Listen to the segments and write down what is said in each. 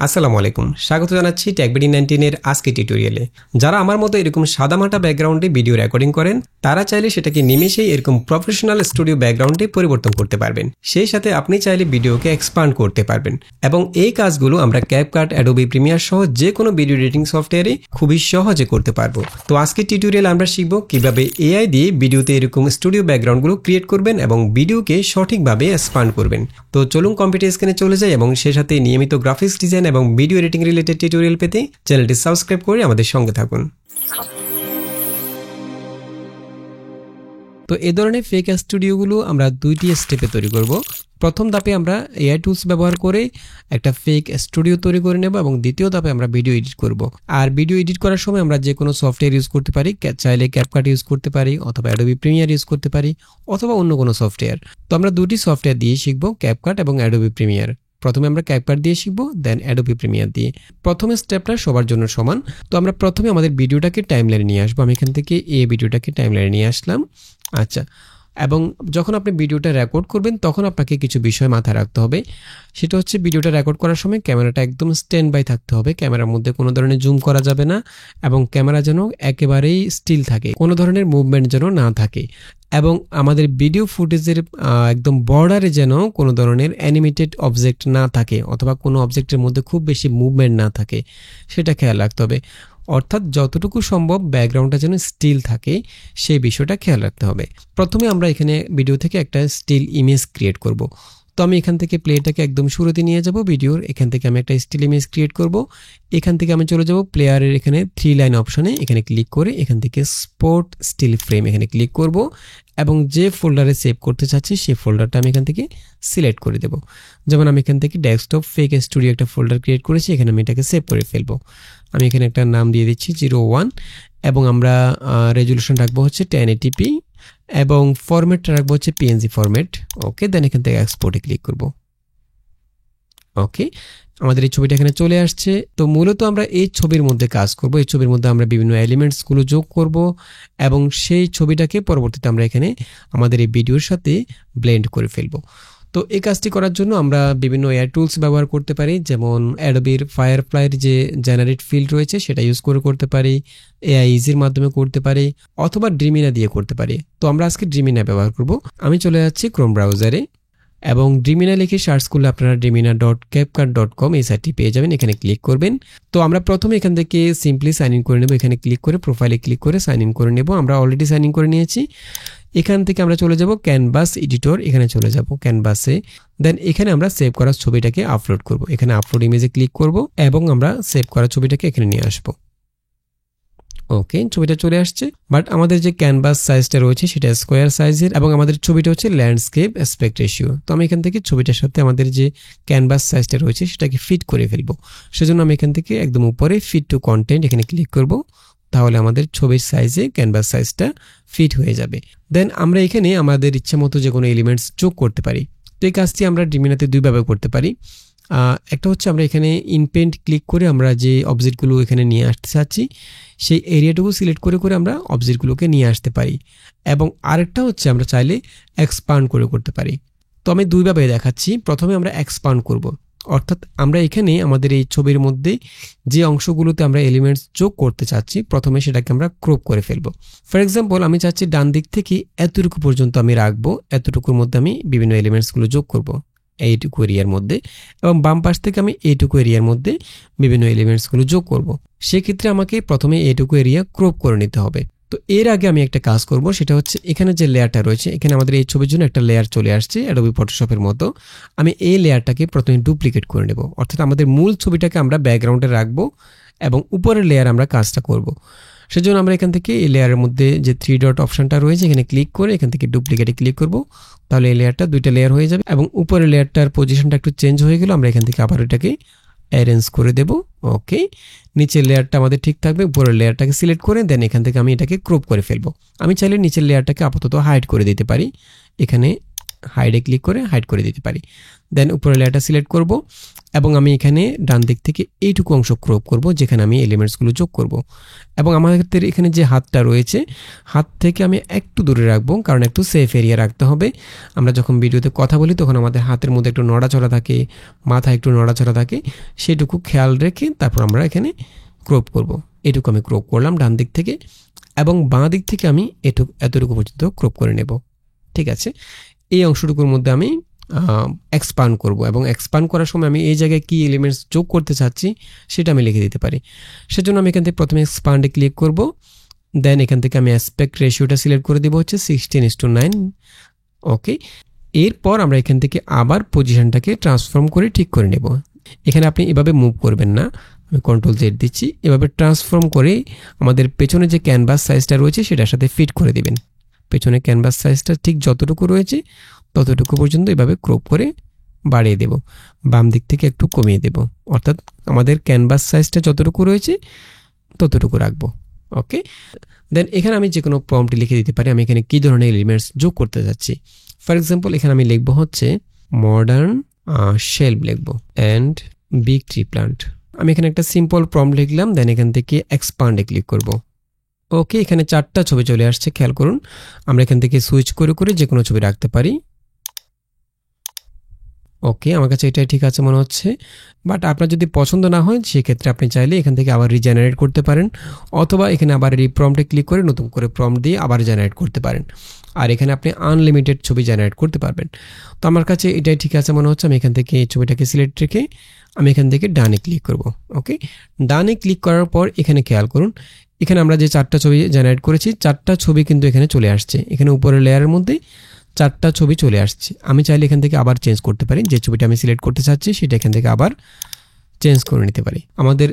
আসসালামু আলাইকুম, স্বাগত জানাচ্ছি TechBD19 এর আজকে টিউটোরিয়ালে। যারা আমার মতো এরকম সাদামাটা ব্যাকগ্রাউন্ডে ভিডিও রেকর্ডিং করেন তারা চাইলে সেটাকে নিমেষেই এরকম প্রফেশনাল স্টুডিও ব্যাকগ্রাউন্ডে পরিবর্তন করতে পারবেন। সেই সাথে আপনি চাইলে ভিডিওকে এক্সপান্ড করতে পারবেন এবং এই কাজগুলো আমরা CapCut, Adobe Premiere সহ যে কোনো ভিডিও এডিটিং সফটওয়্যারে খুবই সহজে করতে পারবো। তো আজকে টিউটোরিয়ালে আমরা শিখব কিভাবে AI দিয়ে ভিডিওতে এরকম স্টুডিও ব্যাকগ্রাউন্ডগুলো ক্রিয়েট করবেন এবং ভিডিওকে সঠিকভাবে এক্সপান্ড করবেন। তো চলুন কম্পিউটার স্ক্রিনে চলে যাই এবং সেই সাথে নিয়মিত গ্রাফিক্স ডিজাইন এবং ভিডিও এডিটিং রিলেটেড টিউটোরিয়াল পেতে চ্যানেলটি সাবস্ক্রাইব করে আমাদের সঙ্গে থাকুন। তো এই ধরনের ফেক স্টুডিওগুলো আমরা দুইটি স্টেপে তৈরি করব। প্রথম ধাপে আমরা AI টুলস ব্যবহার করে একটা ফেক স্টুডিও তৈরি করে নেব এবং দ্বিতীয় ধাপে আমরা ভিডিও এডিট করব। আর ভিডিও এডিট করার সময় আমরা যে কোনো সফটওয়্যার ইউজ করতে পারি, চাইলে CapCut ইউজ করতে পারি অথবা Adobe Premiere ইউজ করতে পারি অথবা অন্য কোনো সফটওয়্যার। তো আমরা দুটি সফটওয়্যার দিয়ে শিখব, CapCut এবং Adobe Premiere। প্রথমে আমরা CapCut দিয়ে শিখব, দেন Adobe Premiere দিয়ে। প্রথমে স্টেপটা সবার জন্য সমান। তো আমরা প্রথমে আমাদের ভিডিওটাকে টাইমলাইনে নিয়ে আসবো। আমি এখান থেকে এই ভিডিওটাকে টাইমলাইনে নিয়ে আসলাম। আচ্ছা, এবং যখন আপনি ভিডিওটা রেকর্ড করবেন তখন আপনাকে কিছু বিষয় মাথায় রাখতে হবে। সেটা হচ্ছে ভিডিওটা রেকর্ড করার সময় ক্যামেরাটা একদম স্ট্যান্ড বাই থাকতে হবে। ক্যামেরার মধ্যে কোনো ধরনের জুম করা যাবে না এবং ক্যামেরা যেন একেবারেই স্টিল থাকে, কোনো ধরনের মুভমেন্ট যেন না থাকে এবং আমাদের ভিডিও ফুটেজের একদম বর্ডারে যেন কোনো ধরনের অ্যানিমেটেড অবজেক্ট না থাকে অথবা কোনো অবজেক্টের মধ্যে খুব বেশি মুভমেন্ট না থাকে, সেটা খেয়াল রাখতে হবে। অর্থাৎ যতটুকু সম্ভব ব্যাকগ্রাউন্ডটা যেন স্টিল থাকে সেই বিষয়টা খেয়াল রাখতে হবে। প্রথমে আমরা এখানে ভিডিও থেকে একটা স্টিল ইমেজ ক্রিয়েট করব। তো আমি এখান থেকে প্লেটাকে একদম শুরুতে নিয়ে যাব ভিডিওর। এখান থেকে আমি একটা স্টিল ইমেজ ক্রিয়েট করব। এখান থেকে আমি চলে যাব প্লেয়ারের এখানে 3 লাইন অপশনে, এখানে ক্লিক করে এখান থেকে স্পট স্টিল ফ্রেম এখানে ক্লিক করব এবং যে ফোল্ডারে সেভ করতে চাচ্ছি সেই ফোল্ডারটা আমি এখান থেকে সিলেক্ট করে দেব। যেমন আমি এখান থেকে ডেস্কটপ ফেক স্টুডিও একটা ফোল্ডার ক্রিয়েট করেছি, এখানে আমি এটাকে সেভ করে ফেলবো। আমি এখানে একটা নাম দিয়ে দিচ্ছি 01 এবং আমরা রেজুলেশন রাখবো হচ্ছে 1080p এবং ফরম্যাটটা রাখবো হচ্ছে PNG ফরম্যাট। ওকে, দেন এখান থেকে এক্সপোর্টে ক্লিক করব। ওকে, আমাদের এই ছবিটা এখানে চলে আসছে। তো মূলত আমরা এই ছবির মধ্যে কাজ করব। এই ছবির মধ্যে আমরা বিভিন্ন এলিমেন্টসগুলো যোগ করব এবং সেই ছবিটাকে পরবর্তীতে আমরা এখানে আমাদের এই ভিডিওর সাথে ব্লেন্ড করে ফেলবো। তো এই কাজটি করার জন্য আমরা বিভিন্ন AI টুলস ব্যবহার করতে পারি, যেমন অ্যাডোবির ফায়ারফ্লাইয়ের যে জেনারেট ফিল্ড রয়েছে সেটা ইউজ করে করতে পারি, AI ইজির মাধ্যমে করতে পারি অথবা ড্রিমিনা দিয়ে করতে পারি। তো আমরা আজকে ড্রিমিনা ব্যবহার করব। আমি চলে যাচ্ছি ক্রোম ব্রাউজারে এবং ড্রিমিনা লিখে সার্চ করলে আপনারা dremina.capcut.com এই সাইটটি পেয়ে যাবেন। এখানে ক্লিক করবেন। তো আমরা প্রথমে এখান থেকে সিম্পলি সাইন ইন করে নেব। এখানে ক্লিক করে প্রোফাইলে ক্লিক করে সাইন ইন করে নেব। আমরা অলরেডি সাইন ইন করে নিয়েছি। এখান থেকে আমরা চলে যাব ক্যানভাস এডিটর, এখানে চলে যাব ক্যানভাসে। দেন এখানে আমরা সেভ করা ছবিটাকে আপলোড করব। এখানে আপলোড ইমেজে ক্লিক করব এবং আমরা সেভ করা ছবিটাকে এখানে নিয়ে আসব। ওকে, ছবিটা চলে আসছে, বাট আমাদের যে ক্যানভাস সাইজটা রয়েছে সেটা স্কোয়ার সাইজের এবং আমাদের ছবিটা হচ্ছে ল্যান্ডস্কেপ অ্যাসপেক্ট রেশিও। তো আমি এখান থেকে ছবিটার সাথে আমাদের যে ক্যানভাস সাইজটা রয়েছে সেটাকে ফিট করে ফেলবো। সেজন্য আমি এখান থেকে একদম উপরে ফিট টু কন্টেন্ট এখানে ক্লিক করব। তাহলে আমাদের ছবির সাইজে ক্যানভাস সাইজটা ফিট হয়ে যাবে। দেন আমরা এখানে আমাদের ইচ্ছা মতো যে কোনো এলিমেন্টস যোগ করতে পারি। তো এই কাজটি আমরা ড্রিমিনাতে দুইভাবে করতে পারি। একটা হচ্ছে আমরা এখানে ইনপেন্ট ক্লিক করে আমরা যে অবজেক্টগুলো এখানে নিয়ে আসতে চাচ্ছি সেই এরিয়াটুকু সিলেক্ট করে করে আমরা অবজেক্টগুলোকে নিয়ে আসতে পারি এবং আরেকটা হচ্ছে আমরা চাইলে এক্সপান্ড করে করতে পারি। তো আমি দুইভাবে দেখাচ্ছি। প্রথমে আমরা এক্সপান্ড করব, অর্থাৎ আমরা এখানে আমাদের এই ছবির মধ্যে যে অংশগুলোতে আমরা এলিমেন্টস যোগ করতে চাচ্ছি প্রথমে সেটাকে আমরা ক্রপ করে ফেলবো। ফর এক্সাম্পল আমি চাচ্ছি ডান দিক থেকে এতটুকু পর্যন্ত আমি রাখবো, এতটুকুর মধ্যে আমি বিভিন্ন এলিমেন্টসগুলো যোগ করব এইটুকু এরিয়ার মধ্যে এবং বাম পাশ থেকে আমি এইটুকু এরিয়ার মধ্যে বিভিন্ন এলিমেন্টসগুলো যোগ করব। সেক্ষেত্রে আমাকে প্রথমে এইটুকু এরিয়া ক্রপ করে নিতে হবে। তো এর আগে আমি একটা কাজ করব, সেটা হচ্ছে এখানে যে লেয়ারটা রয়েছে, এখানে আমাদের এই ছবির জন্য একটা লেয়ার চলে আসছে অ্যাডোবি ফটোশপের মতো। আমি এই লেয়ারটাকে প্রথমে ডুপ্লিকেট করে নেব, অর্থাৎ আমাদের মূল ছবিটাকে আমরা ব্যাকগ্রাউন্ডে রাখবো এবং উপরের লেয়ার আমরা কাজটা করব। সেজন্য আমরা এখান থেকে এই লেয়ারের মধ্যে যে 3 ডট অপশনটা রয়েছে এখানে ক্লিক করে এখান থেকে ডুপ্লিকেটে ক্লিক করব। তাহলে এই লেয়ারটা দুইটা লেয়ার হয়ে যাবে এবং উপরের লেয়ারটার পজিশনটা একটু চেঞ্জ হয়ে গেল। আমরা এখান থেকে আবার এটাকে অ্যারেঞ্জ করে দেব। ওকে, নিচের লেয়ারটা আমাদের ঠিক থাকবে, উপরের লেয়ারটাকে সিলেক্ট করে দেন এখান থেকে আমি এটাকে ক্রপ করে ফেলবো। আমি চাইলে নিচের লেয়ারটাকে আপাতত হাইড করে দিতে পারি। এখানে হাইডে ক্লিক করে হাইড করে দিতে পারি। দেন উপরের লেয়ারটা সিলেক্ট করব এবং আমি এখানে ডান দিক থেকে এইটুকু অংশ ক্রপ করব যেখানে আমি এলিমেন্টসগুলো যোগ করব। এবং আমাদের এখানে যে হাতটা রয়েছে, হাত থেকে আমি একটু দূরে রাখবো, কারণ একটু সেফ এরিয়া রাখতে হবে। আমরা যখন ভিডিওতে কথা বলি তখন আমাদের হাতের মধ্যে একটু নড়াচড়া থাকে, মাথা একটু নড়াচড়া থাকে, সেটুকু খেয়াল রেখে তারপর আমরা এখানে ক্রপ করব। এটুকু আমি ক্রপ করলাম ডান দিক থেকে, এবং বাঁ দিক থেকে আমি এতটুকু পর্যন্ত ক্রপ করে নেব। ঠিক আছে, এই অংশটুকুর মধ্যে আমি এক্সপান্ড করব, এবং এক্সপান্ড করার সময় আমি এই জায়গায় কি এলিমেন্টস যোগ করতে চাচ্ছি সেটা আমি লিখে দিতে পারি। সেজন্য আমি এখান থেকে প্রথমে এক্সপান্ডে ক্লিক করব, দেন এখান থেকে আমি অ্যাসপেক্ট রেশিওটা সিলেক্ট করে দেবো হচ্ছে 16:9। ওকে, এরপর আমরা এখান থেকে আবার পজিশনটাকে ট্রান্সফর্ম করে ঠিক করে নেব। এখানে আপনি এভাবে মুভ করবেন না, আমি Ctrl Z দিচ্ছি, এভাবে ট্রান্সফর্ম করে আমাদের পেছনে যে ক্যানভাস সাইজটা রয়েছে সেটার সাথে ফিট করে দিবেন। পেছনে ক্যানভাস সাইজটা ঠিক যতটুকু রয়েছে ততটুকু পর্যন্ত এভাবে ক্রপ করে বাড়িয়ে দেব, বাম দিক থেকে একটু কমিয়ে দেব, অর্থাৎ আমাদের ক্যানভাস সাইজটা যতটুকু রয়েছে ততটুকু রাখবো। ওকে, দেন এখানে আমি যে কোনো প্রম্পট লিখে দিতে পারি আমি এখানে কী ধরনের এলিমেন্টস যোগ করতে যাচ্ছি। ফর এক্সাম্পল এখানে আমি লিখবো হচ্ছে মডার্ন শেলফ লিখবো অ্যান্ড বিগ ট্রি প্লান্ট। আমি এখানে একটা সিম্পল প্রম্পট লিখলাম, দেন এখান থেকে এক্সপান্ডে ক্লিক করব। ওকে, এখানে 4টা ছবি চলে আসছে, খেয়াল করুন। আমরা এখান থেকে সুইচ করে করে যে কোনো ছবি রাখতে পারি। ওকে, আমার কাছে এটাই ঠিক আছে মনে হচ্ছে, বাট আপনার যদি পছন্দ না হয় সেক্ষেত্রে আপনি চাইলে এখান থেকে আবার রিজেনারেট করতে পারেন, অথবা এখানে আবার রিপ্রম্পটে ক্লিক করে নতুন করে প্রম্পট দিয়ে আবার জেনারেট করতে পারেন। আর এখানে আপনি আনলিমিটেড ছবি জেনারেট করতে পারবেন। তো আমার কাছে এটাই ঠিক আছে মনে হচ্ছে। আমি এখান থেকে এই ছবিটাকে সিলেক্ট রেখে আমি এখান থেকে ডানে ক্লিক করব। ওকে, ডানে ক্লিক করার পর এখানে খেয়াল করুন, এখানে আমরা যে 4টা ছবি জেনারেট করেছি 4টা ছবি কিন্তু এখানে চলে আসছে। এখানে উপরের লেয়ারের মধ্যে 4টা ছবি চলে আসছে। আমি চাইলে এখান থেকে আবার চেঞ্জ করতে পারি, যে ছবিটা আমি সিলেক্ট করতে চাচ্ছি সেটা এখান থেকে আবার চেঞ্জ করে নিতে পারি। আমাদের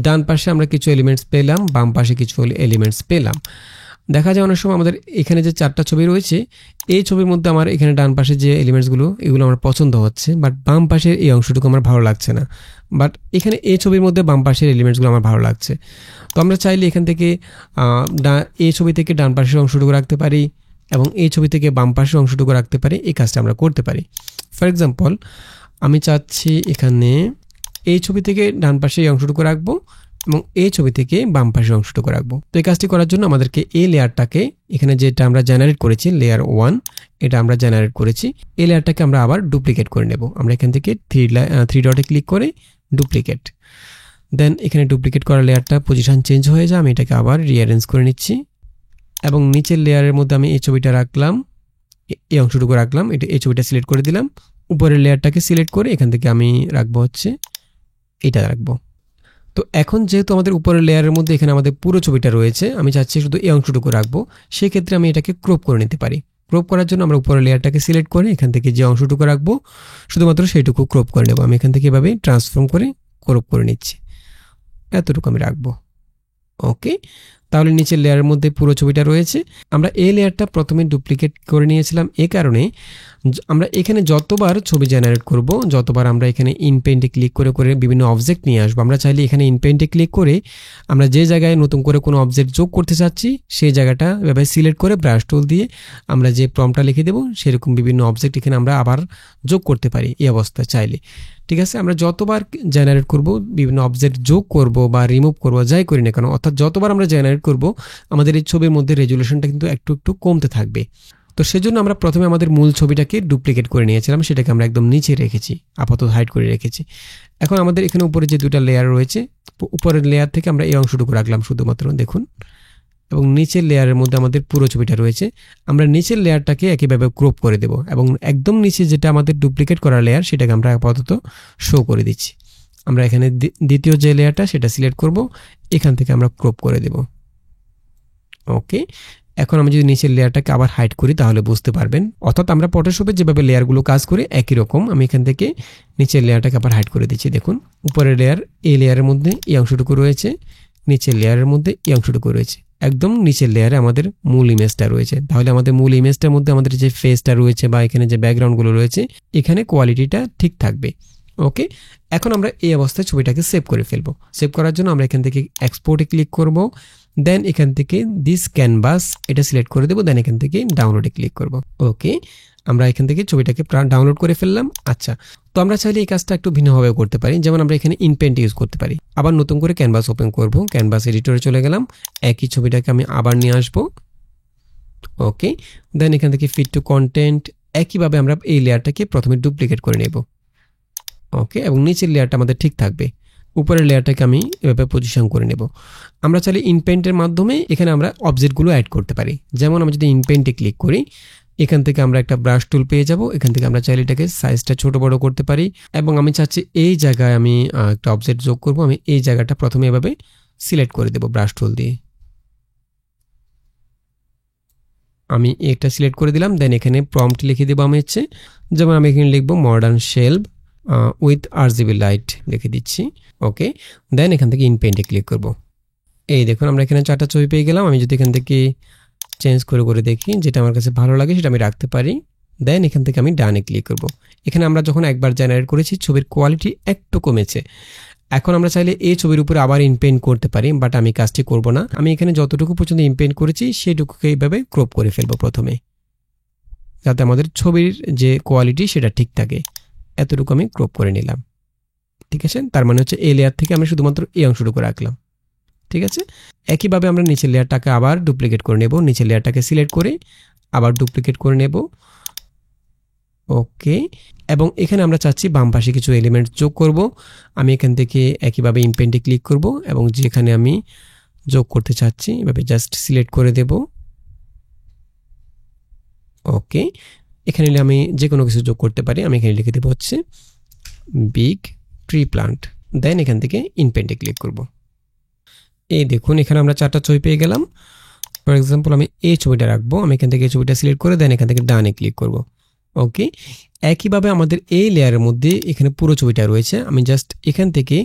ডান পাশে আমরা কিছু এলিমেন্টস পেলাম, বাম পাশে কিছু এলিমেন্টস পেলাম। দেখা যায় অনেক সময় আমাদের এখানে যে 4টা ছবি রয়েছে এই ছবির মধ্যে আমার এখানে ডান পাশে যে এলিমেন্টসগুলো এগুলো আমার পছন্দ হচ্ছে, বাট বাম পাশের এই অংশটুকু আমার ভালো লাগছে না। বাট এখানে এই ছবির মধ্যে বাম পাশের এলিমেন্টসগুলো আমার ভালো লাগছে। তো আমরা চাইলে এখান থেকে এই ছবি থেকে ডান পাশের অংশটুকু রাখতে পারি এবং এই ছবি থেকে বাম পাশের অংশটুকু রাখতে পারি। এই কাজটা আমরা করতে পারি। ফর এক্সাম্পল আমি চাচ্ছি এখানে এই ছবি থেকে ডান পাশে এই অংশটুকু রাখবো এবং এই ছবি থেকে বাম পাশের অংশটুকু রাখবো। তো এই কাজটি করার জন্য আমাদেরকে এই লেয়ারটাকে এখানে যেটা আমরা জেনারেট করেছি লেয়ার 1, এটা আমরা জেনারেট করেছি, এই লেয়ারটাকে আমরা আবার ডুপ্লিকেট করে নেব। আমরা এখান থেকে থ্রি ডটে ক্লিক করে ডুপ্লিকেট, দেন এখানে ডুপ্লিকেট করা লেয়ারটা পজিশন চেঞ্জ হয়ে যায়, আমি এটাকে আবার রিঅ্যারেঞ্জ করে নিচ্ছি এবং নিচের লেয়ারের মধ্যে আমি এই ছবিটা রাখলাম, এই অংশটুকু রাখলাম, এই ছবিটা সিলেক্ট করে দিলাম। উপরের লেয়ারটাকে সিলেক্ট করে এখান থেকে আমি রাখবো হচ্ছে এটা রাখবো। তো এখন যেহেতু আমাদের উপরের লেয়ারের মধ্যে এখানে আমাদের পুরো ছবিটা রয়েছে, আমি চাচ্ছি শুধু এই অংশটুকু রাখবো, সেক্ষেত্রে আমি এটাকে ক্রপ করে নিতে পারি। ক্রপ করার জন্য আমরা উপরের লেয়ারটাকে সিলেক্ট করে এখান থেকে যে অংশটুকু রাখবো শুধুমাত্র সেইটুকু ক্রপ করে নেব। আমি এখান থেকে এভাবে ট্রান্সফর্ম করে ক্রপ করে নিচ্ছি, এতটুকু আমি রাখবো। ওকে, তাহলে নিচের লেয়ারের মধ্যে পুরো ছবিটা রয়েছে। আমরা এই লেয়ারটা প্রথমে ডুপ্লিকেট করে নিয়েছিলাম, এই কারণে আমরা এখানে যতবার ছবি জেনারেট করব, যতবার আমরা এখানে ইনপেইন্টে ক্লিক করে করে বিভিন্ন অবজেক্ট নিয়ে আসবো, আমরা চাইলে এখানে ইনপেইন্টে ক্লিক করে আমরা যে জায়গায় নতুন করে কোনো অবজেক্ট যোগ করতে চাচ্ছি সেই জায়গাটা এভাবে সিলেক্ট করে ব্রাশ টুল দিয়ে আমরা যে প্রম্পটটা লিখে দেবো সেরকম বিভিন্ন অবজেক্ট এখানে আমরা আবার যোগ করতে পারি এই অবস্থায় চাইলে। ঠিক আছে, আমরা যতবার জেনারেট করব, বিভিন্ন অবজেক্ট যোগ করব বা রিমুভ করব, যাই করি না কেন, অর্থাৎ যতবার আমরা জেনারেট করব আমাদের এই ছবির মধ্যে রেজুলেশনটা কিন্তু একটু একটু কমতে থাকবে। তো সেজন্য আমরা প্রথমে আমাদের মূল ছবিটাকে ডুপ্লিকেট করে নিয়েছিলাম, সেটাকে আমরা একদম নিচে রেখেছি, আপাতত হাইড করে রেখেছি। এখন আমাদের এখানে উপরে যে দুটা লেয়ার রয়েছে, উপরের লেয়ার থেকে আমরা এই অংশটুকু রাখলাম শুধুমাত্র, দেখুন, এবং নিচের লেয়ারের মধ্যে আমাদের পুরো ছবিটা রয়েছে। আমরা নিচের লেয়ারটাকে একইভাবে ক্রপ করে দেব এবং একদম নিচে যেটা আমাদের ডুপ্লিকেট করা লেয়ার সেটাকে আমরা আপাতত শো করে দিচ্ছি। আমরা এখানে দ্বিতীয় যে লেয়ারটা সেটা সিলেক্ট করব, এখান থেকে আমরা ক্রপ করে দেব। ওকে, এখন আমি যদি নিচের লেয়ারটাকে আবার হাইড করি তাহলে বুঝতে পারবেন, অর্থাৎ আমরা ফটোশপে যেভাবে লেয়ারগুলো কাজ করে একই রকম আমি এখান থেকে নিচের লেয়ারটাকে আবার হাইড করে দিচ্ছি। দেখুন, উপরের লেয়ার, এই লেয়ারের মধ্যে এই অংশটুকু রয়েছে, নিচের লেয়ারের মধ্যে এই অংশটুকু রয়েছে, একদম নিচের লেয়ারে আমাদের মূল ইমেজটা রয়েছে। তাহলে আমাদের মূল ইমেজটার মধ্যে আমাদের যে ফেসটা রয়েছে বা এখানে যে ব্যাকগ্রাউন্ডগুলো রয়েছে এখানে কোয়ালিটিটা ঠিক থাকবে। ওকে, এখন আমরা এই অবস্থায় ছবিটাকে সেভ করে ফেলবো। সেভ করার জন্য আমরা এখান থেকে এক্সপোর্টে ক্লিক করব, দেন এখান থেকে দিস ক্যানভাস এটা সিলেক্ট করে দেবো, দেন এখান থেকে ডাউনলোডে ক্লিক করব। ওকে, আমরা এখান থেকে ছবিটাকে ডাউনলোড করে ফেললাম। আচ্ছা, তো আমরা চাইলে এই কাজটা একটু ভিন্নভাবে করতে পারি, যেমন আমরা এখানে ইনপেন্ট ইউজ করতে পারি। আবার নতুন করে ক্যানভাস ওপেন করব, ক্যানভাস এডিটরে চলে গেলাম, একই ছবিটাকে আমি আবার নিয়ে আসব। ওকে, দেন এখান থেকে ফিট টু কন্টেন্ট, একইভাবে আমরা এই লেয়ারটাকে প্রথমে ডুপ্লিকেট করে নেব। ওকে, এবং নিচের লেয়ারটা আমাদের ঠিক থাকবে, উপরের লেয়ারটাকে আমি এভাবে পজিশন করে নেব। আমরা চাইলে ইনপেন্টের মাধ্যমে এখানে আমরা অবজেক্টগুলো অ্যাড করতে পারি। যেমন আমি যদি ইনপেন্টে ক্লিক করি, এখান থেকে আমরা একটা ব্রাশ টুল পেয়ে যাব। এখান থেকে আমরা চাইলে এটাকে সাইজটা ছোট বড় করতে পারি, এবং আমি চাচ্ছি এই জায়গায় আমি একটা অবজেক্ট যোগ করব। আমি এই জায়গাটা প্রথমে এভাবে সিলেক্ট করে দেব ব্রাশ টুল দিয়ে। আমি এটা সিলেক্ট করে দিলাম, দেন এখানে প্রম্পট লিখে দেবো আমি হচ্ছে, যেমন আমি এখানে লিখবো modern shelf with RGB light লিখে দিচ্ছি। ওকে, দেন এখান থেকে ইনপেন্টে ক্লিক করব। এই দেখুন আমরা এখানে 4টা ছবি পেয়ে গেলাম। আমি যদি এখান থেকে চেঞ্জ করে দেখি, যেটা আমার কাছে ভালো লাগে সেটা আমি রাখতে পারি। দেন এখান থেকে আমি ডানে ক্লিক করব। এখানে আমরা যখন একবার জেনারেট করেছি ছবির কোয়ালিটি একটু কমেছে। এখন আমরা চাইলে এই ছবির উপরে আবার ইনপেন্ট করতে পারি, বাট আমি কাজটি করব না। আমি এখানে যতটুকু পর্যন্ত ইনপেন্ট করেছি সেটুকুকে এইভাবে ক্রপ করে ফেলবো প্রথমে, যাতে আমাদের ছবির যে কোয়ালিটি সেটা ঠিক থাকে। এতটুকু আমি ক্রপ করে নিলাম। ঠিক আছে, তার মানে হচ্ছে এই লেয়ার থেকে আমি শুধুমাত্র এই অংশটুকু রাখলাম। ঠিক আছে, একইভাবে আমরা নিচের লেয়ারটাকে আবার ডুপ্লিকেট করে নেব। নিচের লেয়ারটাকে সিলেক্ট করে আবার ডুপ্লিকেট করে নেব। ওকে, এবং এখানে আমরা চাচ্ছি বাম পাশে কিছু এলিমেন্ট যোগ করব। আমি এখান থেকে একইভাবে ইনপেন্টে ক্লিক করব, এবং যেখানে আমি যোগ করতে চাচ্ছি এভাবে জাস্ট সিলেক্ট করে দেব। ওকে, এখানে আমি যে কোনো কিছু যোগ করতে পারি। আমি এখানে লিখে দেবো হচ্ছে বিগ ট্রি প্লান্ট, দেন এখান থেকে ইনপেন্টে ক্লিক করব। এই দেখুন এখানে আমরা 4টা ছবি পেয়ে গেলাম। ফর এক্সাম্পল আমি এই ছবিটা রাখবো। আমি এখান থেকে এই ছবিটা সিলেক্ট করে দেন এখান থেকে ডানে ক্লিক করব। ওকে, একইভাবে আমাদের এই লেয়ারের মধ্যে এখানে পুরো ছবিটা রয়েছে। আমি জাস্ট এখান থেকে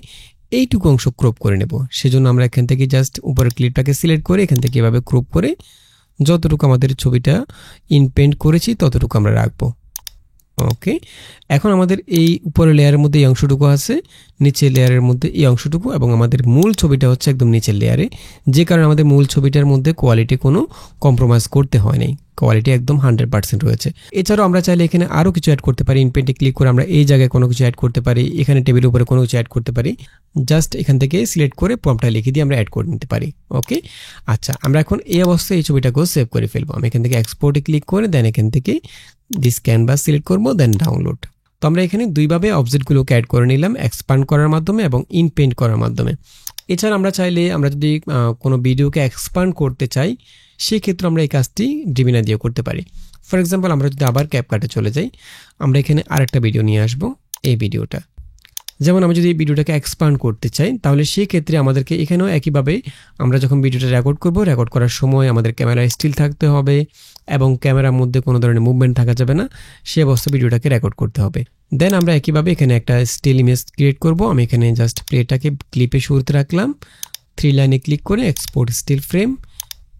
এইটুকু অংশ ক্রপ করে নেব। সেজন্য আমরা এখান থেকে জাস্ট উপরের ক্লিপটাকে সিলেক্ট করে এখান থেকে এভাবে ক্রপ করে যতটুকু আমাদের ছবিটা ইনপেন্ট করেছি ততটুকু আমরা রাখবো। ওকে, এখন আমাদের এই উপরের লেয়ারের মধ্যে এই অংশটুকু আছে, নিচের লেয়ারের মধ্যে এই অংশটুকু, এবং আমাদের মূল ছবিটা হচ্ছে একদম নিচের লেয়ারে, যে কারণে আমাদের মূল ছবিটার মধ্যে কোয়ালিটি কোনো কম্প্রোমাইজ করতে হয় নাই, কোয়ালিটি একদম 100% রয়েছে। এছাড়াও আমরা চাইলে এখানে আরও কিছু অ্যাড করতে পারি। ইনপেন্টে ক্লিক করে আমরা এই জায়গায় কোনো কিছু অ্যাড করতে পারি, এখানে টেবিলের উপরে কোনো কিছু অ্যাড করতে পারি। জাস্ট এখান থেকে সিলেক্ট করে প্রম্পটটা লিখে দিয়ে আমরা অ্যাড করে নিতে পারি। ওকে, আচ্ছা, আমরা এখন এই অবস্থায় এই ছবিটাকেও সেভ করে ফেলবো। আমি এখান থেকে এক্সপোর্টে ক্লিক করে দেন এখান থেকে দিস ক্যানভাস সিলেক্ট করবো, দেন ডাউনলোড। তো আমরা এখানে দুইভাবে অবজেক্টগুলোকে অ্যাড করে নিলাম, এক্সপান্ড করার মাধ্যমে এবং ইনপেন্ট করার মাধ্যমে। এছাড়া আমরা চাইলে আমরা যদি কোনো ভিডিওকে এক্সপান্ড করতে চাই, সেক্ষেত্রে আমরা এই কাজটি ডিমিনা দিয়ে করতে পারি। ফর এক্সাম্পল আমরা যদি আবার ক্যাপকাটে চলে যাই, আমরা এখানে আরেকটা ভিডিও নিয়ে আসব, এই ভিডিওটা। যেমন আমি যদি ভিডিওটাকে এক্সপান্ড করতে চাই, তাহলে সেই ক্ষেত্রে আমাদেরকে এখানেও একইভাবে আমরা যখন ভিডিওটা রেকর্ড করব, রেকর্ড করার সময় আমাদের ক্যামেরা স্টিল থাকতে হবে এবং ক্যামেরার মধ্যে কোনো ধরনের মুভমেন্ট থাকা যাবে না, সে অবস্থায় ভিডিওটাকে রেকর্ড করতে হবে। দেন আমরা একইভাবে এখানে একটা স্টিল ইমেজ ক্রিয়েট করব। আমি এখানে জাস্ট প্লেটাকে ক্লিপে শুরুতে রাখলাম, 3 লাইনে ক্লিক করে এক্সপোর্ট স্টিল ফ্রেম,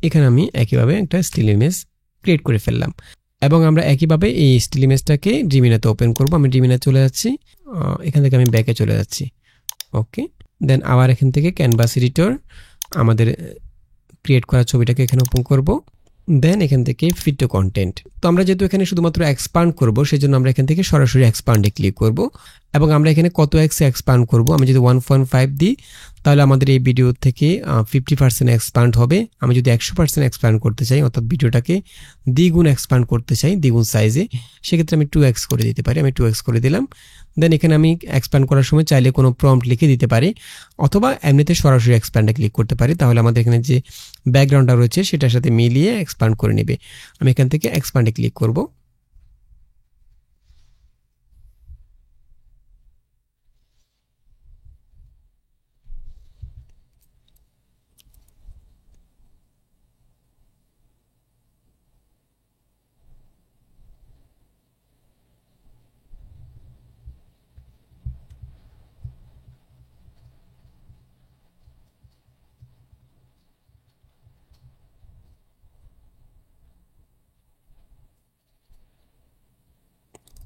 এখানে আমি একইভাবে একটা স্টিল ইমেজ ক্রিয়েট করে ফেললাম। এবং আমরা একইভাবে এই স্টিল ইমেজটাকে ড্রিমিনাতে ওপেন করব। আমি ড্রিমিনা চলে যাচ্ছি, এখান থেকে আমি ব্যাকে চলে যাচ্ছি। ওকে, দেন আবার এখান থেকে ক্যানভাস এডিটর আমাদের ক্রিয়েট করা ছবিটাকে এখানে ওপেন করব। দেন এখান থেকে ফিট টু কন্টেন্ট। তো আমরা যেহেতু এখানে শুধুমাত্র এক্সপান্ড করব, সেজন্য আমরা এখান থেকে সরাসরি এক্সপান্ডে ক্লিক করব, এবং আমরা এখানে কত এক্সে এক্সপান্ড করব। আমি যদি 1.5 দিই, তাহলে আমাদের এই ভিডিও থেকে 50% এক্সপান্ড হবে। আমি যদি 100% এক্সপান্ড করতে চাই, অর্থাৎ ভিডিওটাকে দ্বিগুণ এক্সপান্ড করতে চাই, দ্বিগুণ সাইজে, সেক্ষেত্রে আমি 2x করে দিতে পারি। আমি 2x করে দিলাম। দেন এখানে আমি এক্সপ্যান্ড করার সময় চাইলে কোনো প্রম্পট লিখে দিতে পারি, অথবা এমনিতে সরাসরি এক্সপ্যান্ডে ক্লিক করতে পারি। তাহলে আমাদের এখানে যে ব্যাকগ্রাউন্ডটা রয়েছে সেটার সাথে মিলিয়ে এক্সপ্যান্ড করে নেবে। আমি এখান থেকে এক্সপ্যান্ডে ক্লিক করব।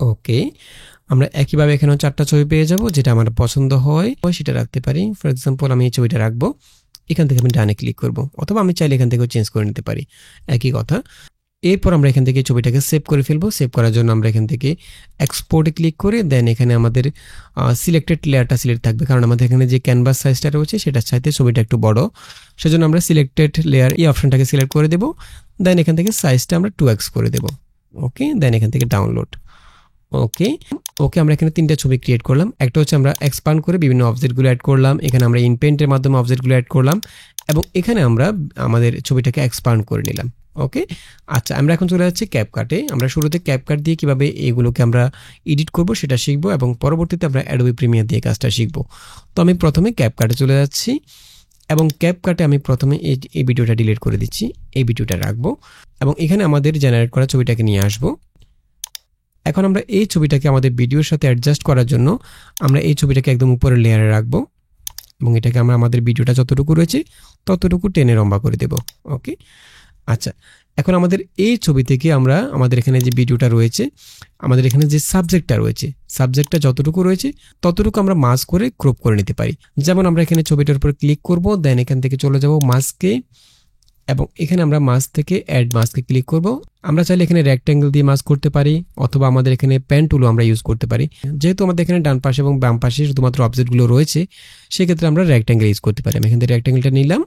ওকে, আমরা একইভাবে এখানেও 4টা ছবি পেয়ে যাব, যেটা আমার পছন্দ হয় সেটা রাখতে পারি। ফর এক্সাম্পল আমি এই ছবিটা রাখবো, এখান থেকে আমি ডানে ক্লিক করব, অথবা আমি চাইলে এখান থেকেও চেঞ্জ করে নিতে পারি, একই কথা। এরপর আমরা এখান থেকে ছবিটাকে সেভ করে ফেলবো। সেভ করার জন্য আমরা এখান থেকে এক্সপোর্টে ক্লিক করে দেন এখানে আমাদের সিলেক্টেড লেয়ারটা সিলেক্ট থাকবে, কারণ আমাদের এখানে যে ক্যানভাস সাইজটা রয়েছে সেটার চাইতে ছবিটা একটু বড়, সেজন্য আমরা সিলেক্টেড লেয়ার এই অপশনটাকে সিলেক্ট করে দেব। দেন এখান থেকে সাইজটা আমরা 2x করে দেব। ওকে, দেন এখান থেকে ডাউনলোড। ওকে ওকে, আমরা এখানে 3টা ছবি ক্রিয়েট করলাম। একটা হচ্ছে আমরা এক্সপান্ড করে বিভিন্ন অবজেক্টগুলো অ্যাড করলাম, এখানে আমরা ইনপেন্টের মাধ্যমে অবজেক্টগুলো অ্যাড করলাম, এবং এখানে আমরা আমাদের ছবিটাকে এক্সপান্ড করে নিলাম। ওকে, আচ্ছা, আমরা এখন চলে যাচ্ছি ক্যাপকাটে। আমরা শুরুতে ক্যাপকাট দিয়ে কিভাবে এগুলোকে আমরা এডিট করব সেটা শিখবো, এবং পরবর্তীতে আমরা অ্যাডোবি প্রিমিয়ার দিয়ে কাজটা শিখবো। তো আমি প্রথমে ক্যাপকাটে চলে যাচ্ছি, এবং ক্যাপকাটে আমি প্রথমে এই ভিডিওটা ডিলিট করে দিচ্ছি, এই ভিডিওটা রাখবো, এবং এখানে আমাদের জেনারেট করা ছবিটাকে নিয়ে আসবো। এখন আমরা এই ছবিটাকে আমাদের ভিডিওর সাথে অ্যাডজাস্ট করার জন্য আমরা এই ছবিটাকে একদম উপরের লেয়ারে রাখবো, এবং এটাকে আমরা আমাদের ভিডিওটা যতটুকু রয়েছে ততটুকু টেনে লম্বা করে দেব। ওকে, আচ্ছা, এখন আমাদের এই ছবি থেকে আমরা আমাদের এখানে যে ভিডিওটা রয়েছে, আমাদের এখানে যে সাবজেক্টটা রয়েছে, সাবজেক্টটা যতটুকু রয়েছে ততটুকু আমরা মাস্ক করে ক্রপ করে নিতে পারি। যেমন আমরা এখানে ছবিটার উপর ক্লিক করব, দেন এখান থেকে চলে যাব মাস্কে, এবং এখানে আমরা মাস্ক থেকে অ্যাড মাস্কে ক্লিক করব। আমরা চাইলে এখানে রেক্ট্যাঙ্গেল দিয়ে মাস্ক করতে পারি, অথবা আমাদের এখানে পেন টুলও আমরা ইউজ করতে পারি। যেহেতু আমাদের এখানে ডান পাশে এবং বাম পাশে শুধুমাত্র অবজেক্টগুলো রয়েছে, সেক্ষেত্রে আমরা রেক্ট্যাঙ্গেল ইউজ করতে পারি। আমি এখান থেকে রেক্ট্যাঙ্গেলটা নিলাম,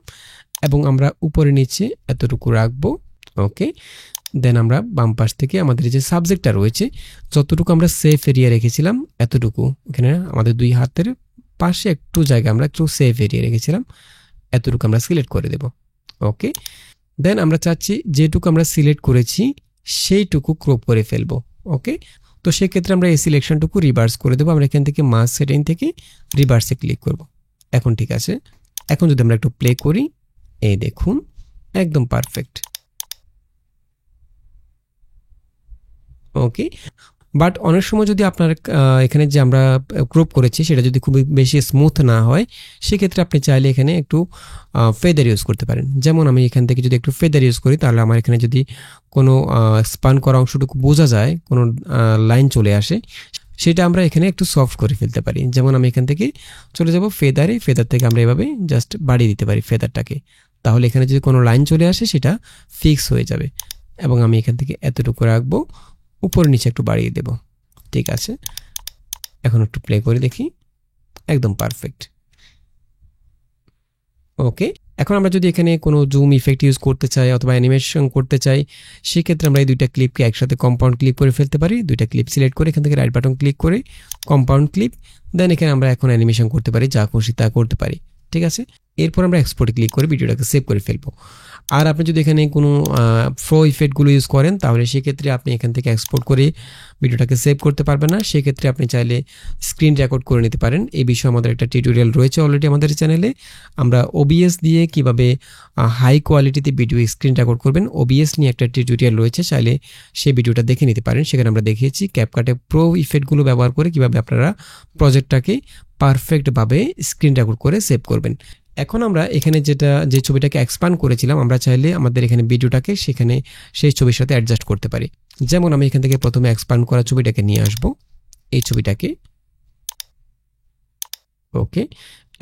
এবং আমরা উপরে নিচে এতটুকু রাখবো। ওকে, দেন আমরা বাম পাশ থেকে আমাদের যে সাবজেক্টটা রয়েছে, যতটুকু আমরা সেফ এরিয়া রেখেছিলাম এতটুকু, এখানে আমাদের 2 হাতের পাশে একটু জায়গা আমরা একটু সেফ এরিয়া রেখেছিলাম, এতটুকু আমরা সিলেক্ট করে দেব। ওকে, দেন আমরা চাচ্ছি যেটুকু আমরা সিলেক্ট করেছি সেইটুকু ক্রপ করে ফেলবো। ওকে, তো সেক্ষেত্রে আমরা এই সিলেকশনটুকু রিভার্স করে দেবো। আমরা এখান থেকে মাস্ক সেটিং থেকে রিভার্সে ক্লিক করব। এখন ঠিক আছে। এখন যদি আমরা একটু প্লে করি, এই দেখুন একদম পারফেক্ট। ওকে, বাট অনেক সময় যদি আপনার এখানে যে আমরা ক্রপ করেছি সেটা যদি খুব বেশি স্মুথ না হয়, সেক্ষেত্রে আপনি চাইলে এখানে একটু ফেদার ইউজ করতে পারেন। যেমন আমি এখান থেকে যদি একটু ফেদার ইউজ করি, তাহলে আমার এখানে যদি কোনো স্পান করা অংশটুকু বোঝা যায়, কোনো লাইন চলে আসে, সেটা আমরা এখানে একটু সফট করে ফেলতে পারি। যেমন আমি এখান থেকে চলে যাব ফেদারে, ফেদার থেকে আমরা এভাবে জাস্ট বাড়িয়ে দিতে পারি ফেদারটাকে, তাহলে এখানে যদি কোনো লাইন চলে আসে সেটা ফিক্স হয়ে যাবে। এবং আমি এখান থেকে এতটুকু রাখবো, উপর নিচে একটু বাড়িয়ে দেব। ঠিক আছে, এখন একটু প্লে করে দেখি, একদম পারফেক্ট। ওকে, এখন আমরা যদি এখানে কোনো জুম ইফেক্ট ইউজ করতে চাই অথবা অ্যানিমেশন করতে চাই, সেক্ষেত্রে আমরা এই 2টা ক্লিপকে একসাথে কম্পাউন্ড ক্লিপ করে ফেলতে পারি। 2টা ক্লিপ সিলেক্ট করে এখান থেকে রাইট বাটন ক্লিক করে কম্পাউন্ড ক্লিপ, দেন এখানে আমরা এখন অ্যানিমেশন করতে পারি, যা খুশি তা করতে পারি। ঠিক আছে, এরপর আমরা এক্সপোর্টে ক্লিক করে ভিডিওটাকে সেভ করে ফেলবো। আর আপনি যদি এখানে কোনো ফ্লো ইফেক্টগুলো ইউজ করেন, তাহলে সেক্ষেত্রে আপনি এখান থেকে এক্সপোর্ট করে ভিডিওটাকে সেভ করতে পারবেন না। সেক্ষেত্রে আপনি চাইলে স্ক্রিন রেকর্ড করে নিতে পারেন। এই বিষয়ে আমাদের একটা টিউটোরিয়াল রয়েছে অলরেডি আমাদের চ্যানেলে। আমরা ওবিএস দিয়ে কিভাবে হাই কোয়ালিটিতে ভিডিও স্ক্রিন রেকর্ড করবেন, ওবিএস নিয়ে একটা টিউটোরিয়াল রয়েছে, চাইলে সেই ভিডিওটা দেখে নিতে পারেন। সেখানে আমরা দেখিয়েছি ক্যাপকাটে প্রো ইফেক্টগুলো ব্যবহার করে কিভাবে আপনারা প্রজেক্টটাকে পারফেক্টভাবে স্ক্রিন রেকর্ড করে সেভ করবেন। এখন আমরা এখানে যে ছবিটাকে এক্সপান্ড করেছিলাম, আমরা চাইলে আমাদের এখানে ভিডিওটাকে সেখানে সেই ছবির সাথে অ্যাডজাস্ট করতে পারি। যেমন আমি এখান থেকে প্রথমে এক্সপান্ড করা ছবিটাকে নিয়ে আসব, এই ছবিটাকে। ওকে,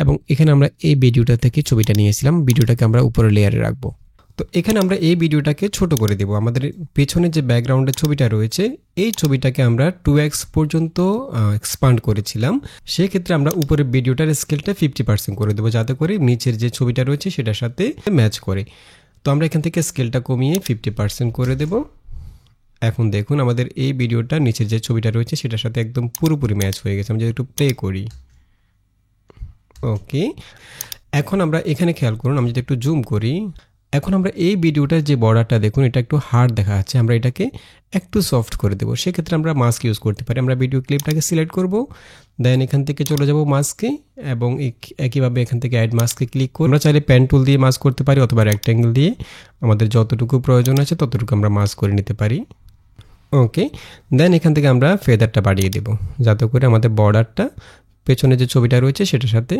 এবং এখানে আমরা এই ভিডিওটা থেকে ছবিটা নিয়েছিলাম, ভিডিওটাকে আমরা উপরের লেয়ারে রাখবো। তো এখানে আমরা এই ভিডিওটাকে ছোট করে দেব। আমাদের পেছনে যে ব্যাকগ্রাউন্ডের ছবিটা রয়েছে, এই ছবিটাকে আমরা 2x পর্যন্ত এক্সপান্ড করেছিলাম। সেক্ষেত্রে আমরা উপরে ভিডিওটার স্কেলটা 50% করে দেবো, যাতে করে নিচের যে ছবিটা রয়েছে সেটার সাথে ম্যাচ করে। তো আমরা এখান থেকে স্কেলটা কমিয়ে 50% করে দেব। এখন দেখুন আমাদের এই ভিডিওটা নিচের যে ছবিটা রয়েছে সেটার সাথে একদম পুরোপুরি ম্যাচ হয়ে গেছে। আমি যদি একটু প্লে করি, ওকে, এখন আমরা এখানে খেয়াল করুন, আমি যদি একটু জুম করি, এখন আমরা এই ভিডিওটার যে বর্ডারটা দেখুন, এটা একটু হার্ড দেখা যাচ্ছে, আমরা এটাকে একটু সফট করে দেবো। সেক্ষেত্রে আমরা মাস্ক ইউজ করতে পারি। আমরা ভিডিও ক্লিপটাকে সিলেক্ট করব, দেন এখান থেকে চলে যাব মাস্কে, এবং একইভাবে এখান থেকে অ্যাড মাস্কে ক্লিক করে আমরা চাইলে পেন টুল দিয়ে মাস্ক করতে পারি, অথবা রেক্ট্যাঙ্গেল দিয়ে আমাদের যতটুকু প্রয়োজন আছে ততটুকু আমরা মাস্ক করে নিতে পারি। ওকে, দেন এখান থেকে আমরা ফেদারটা বাড়িয়ে দেব, যাতে করে আমাদের বর্ডারটা পেছনে যে ছবিটা রয়েছে সেটার সাথে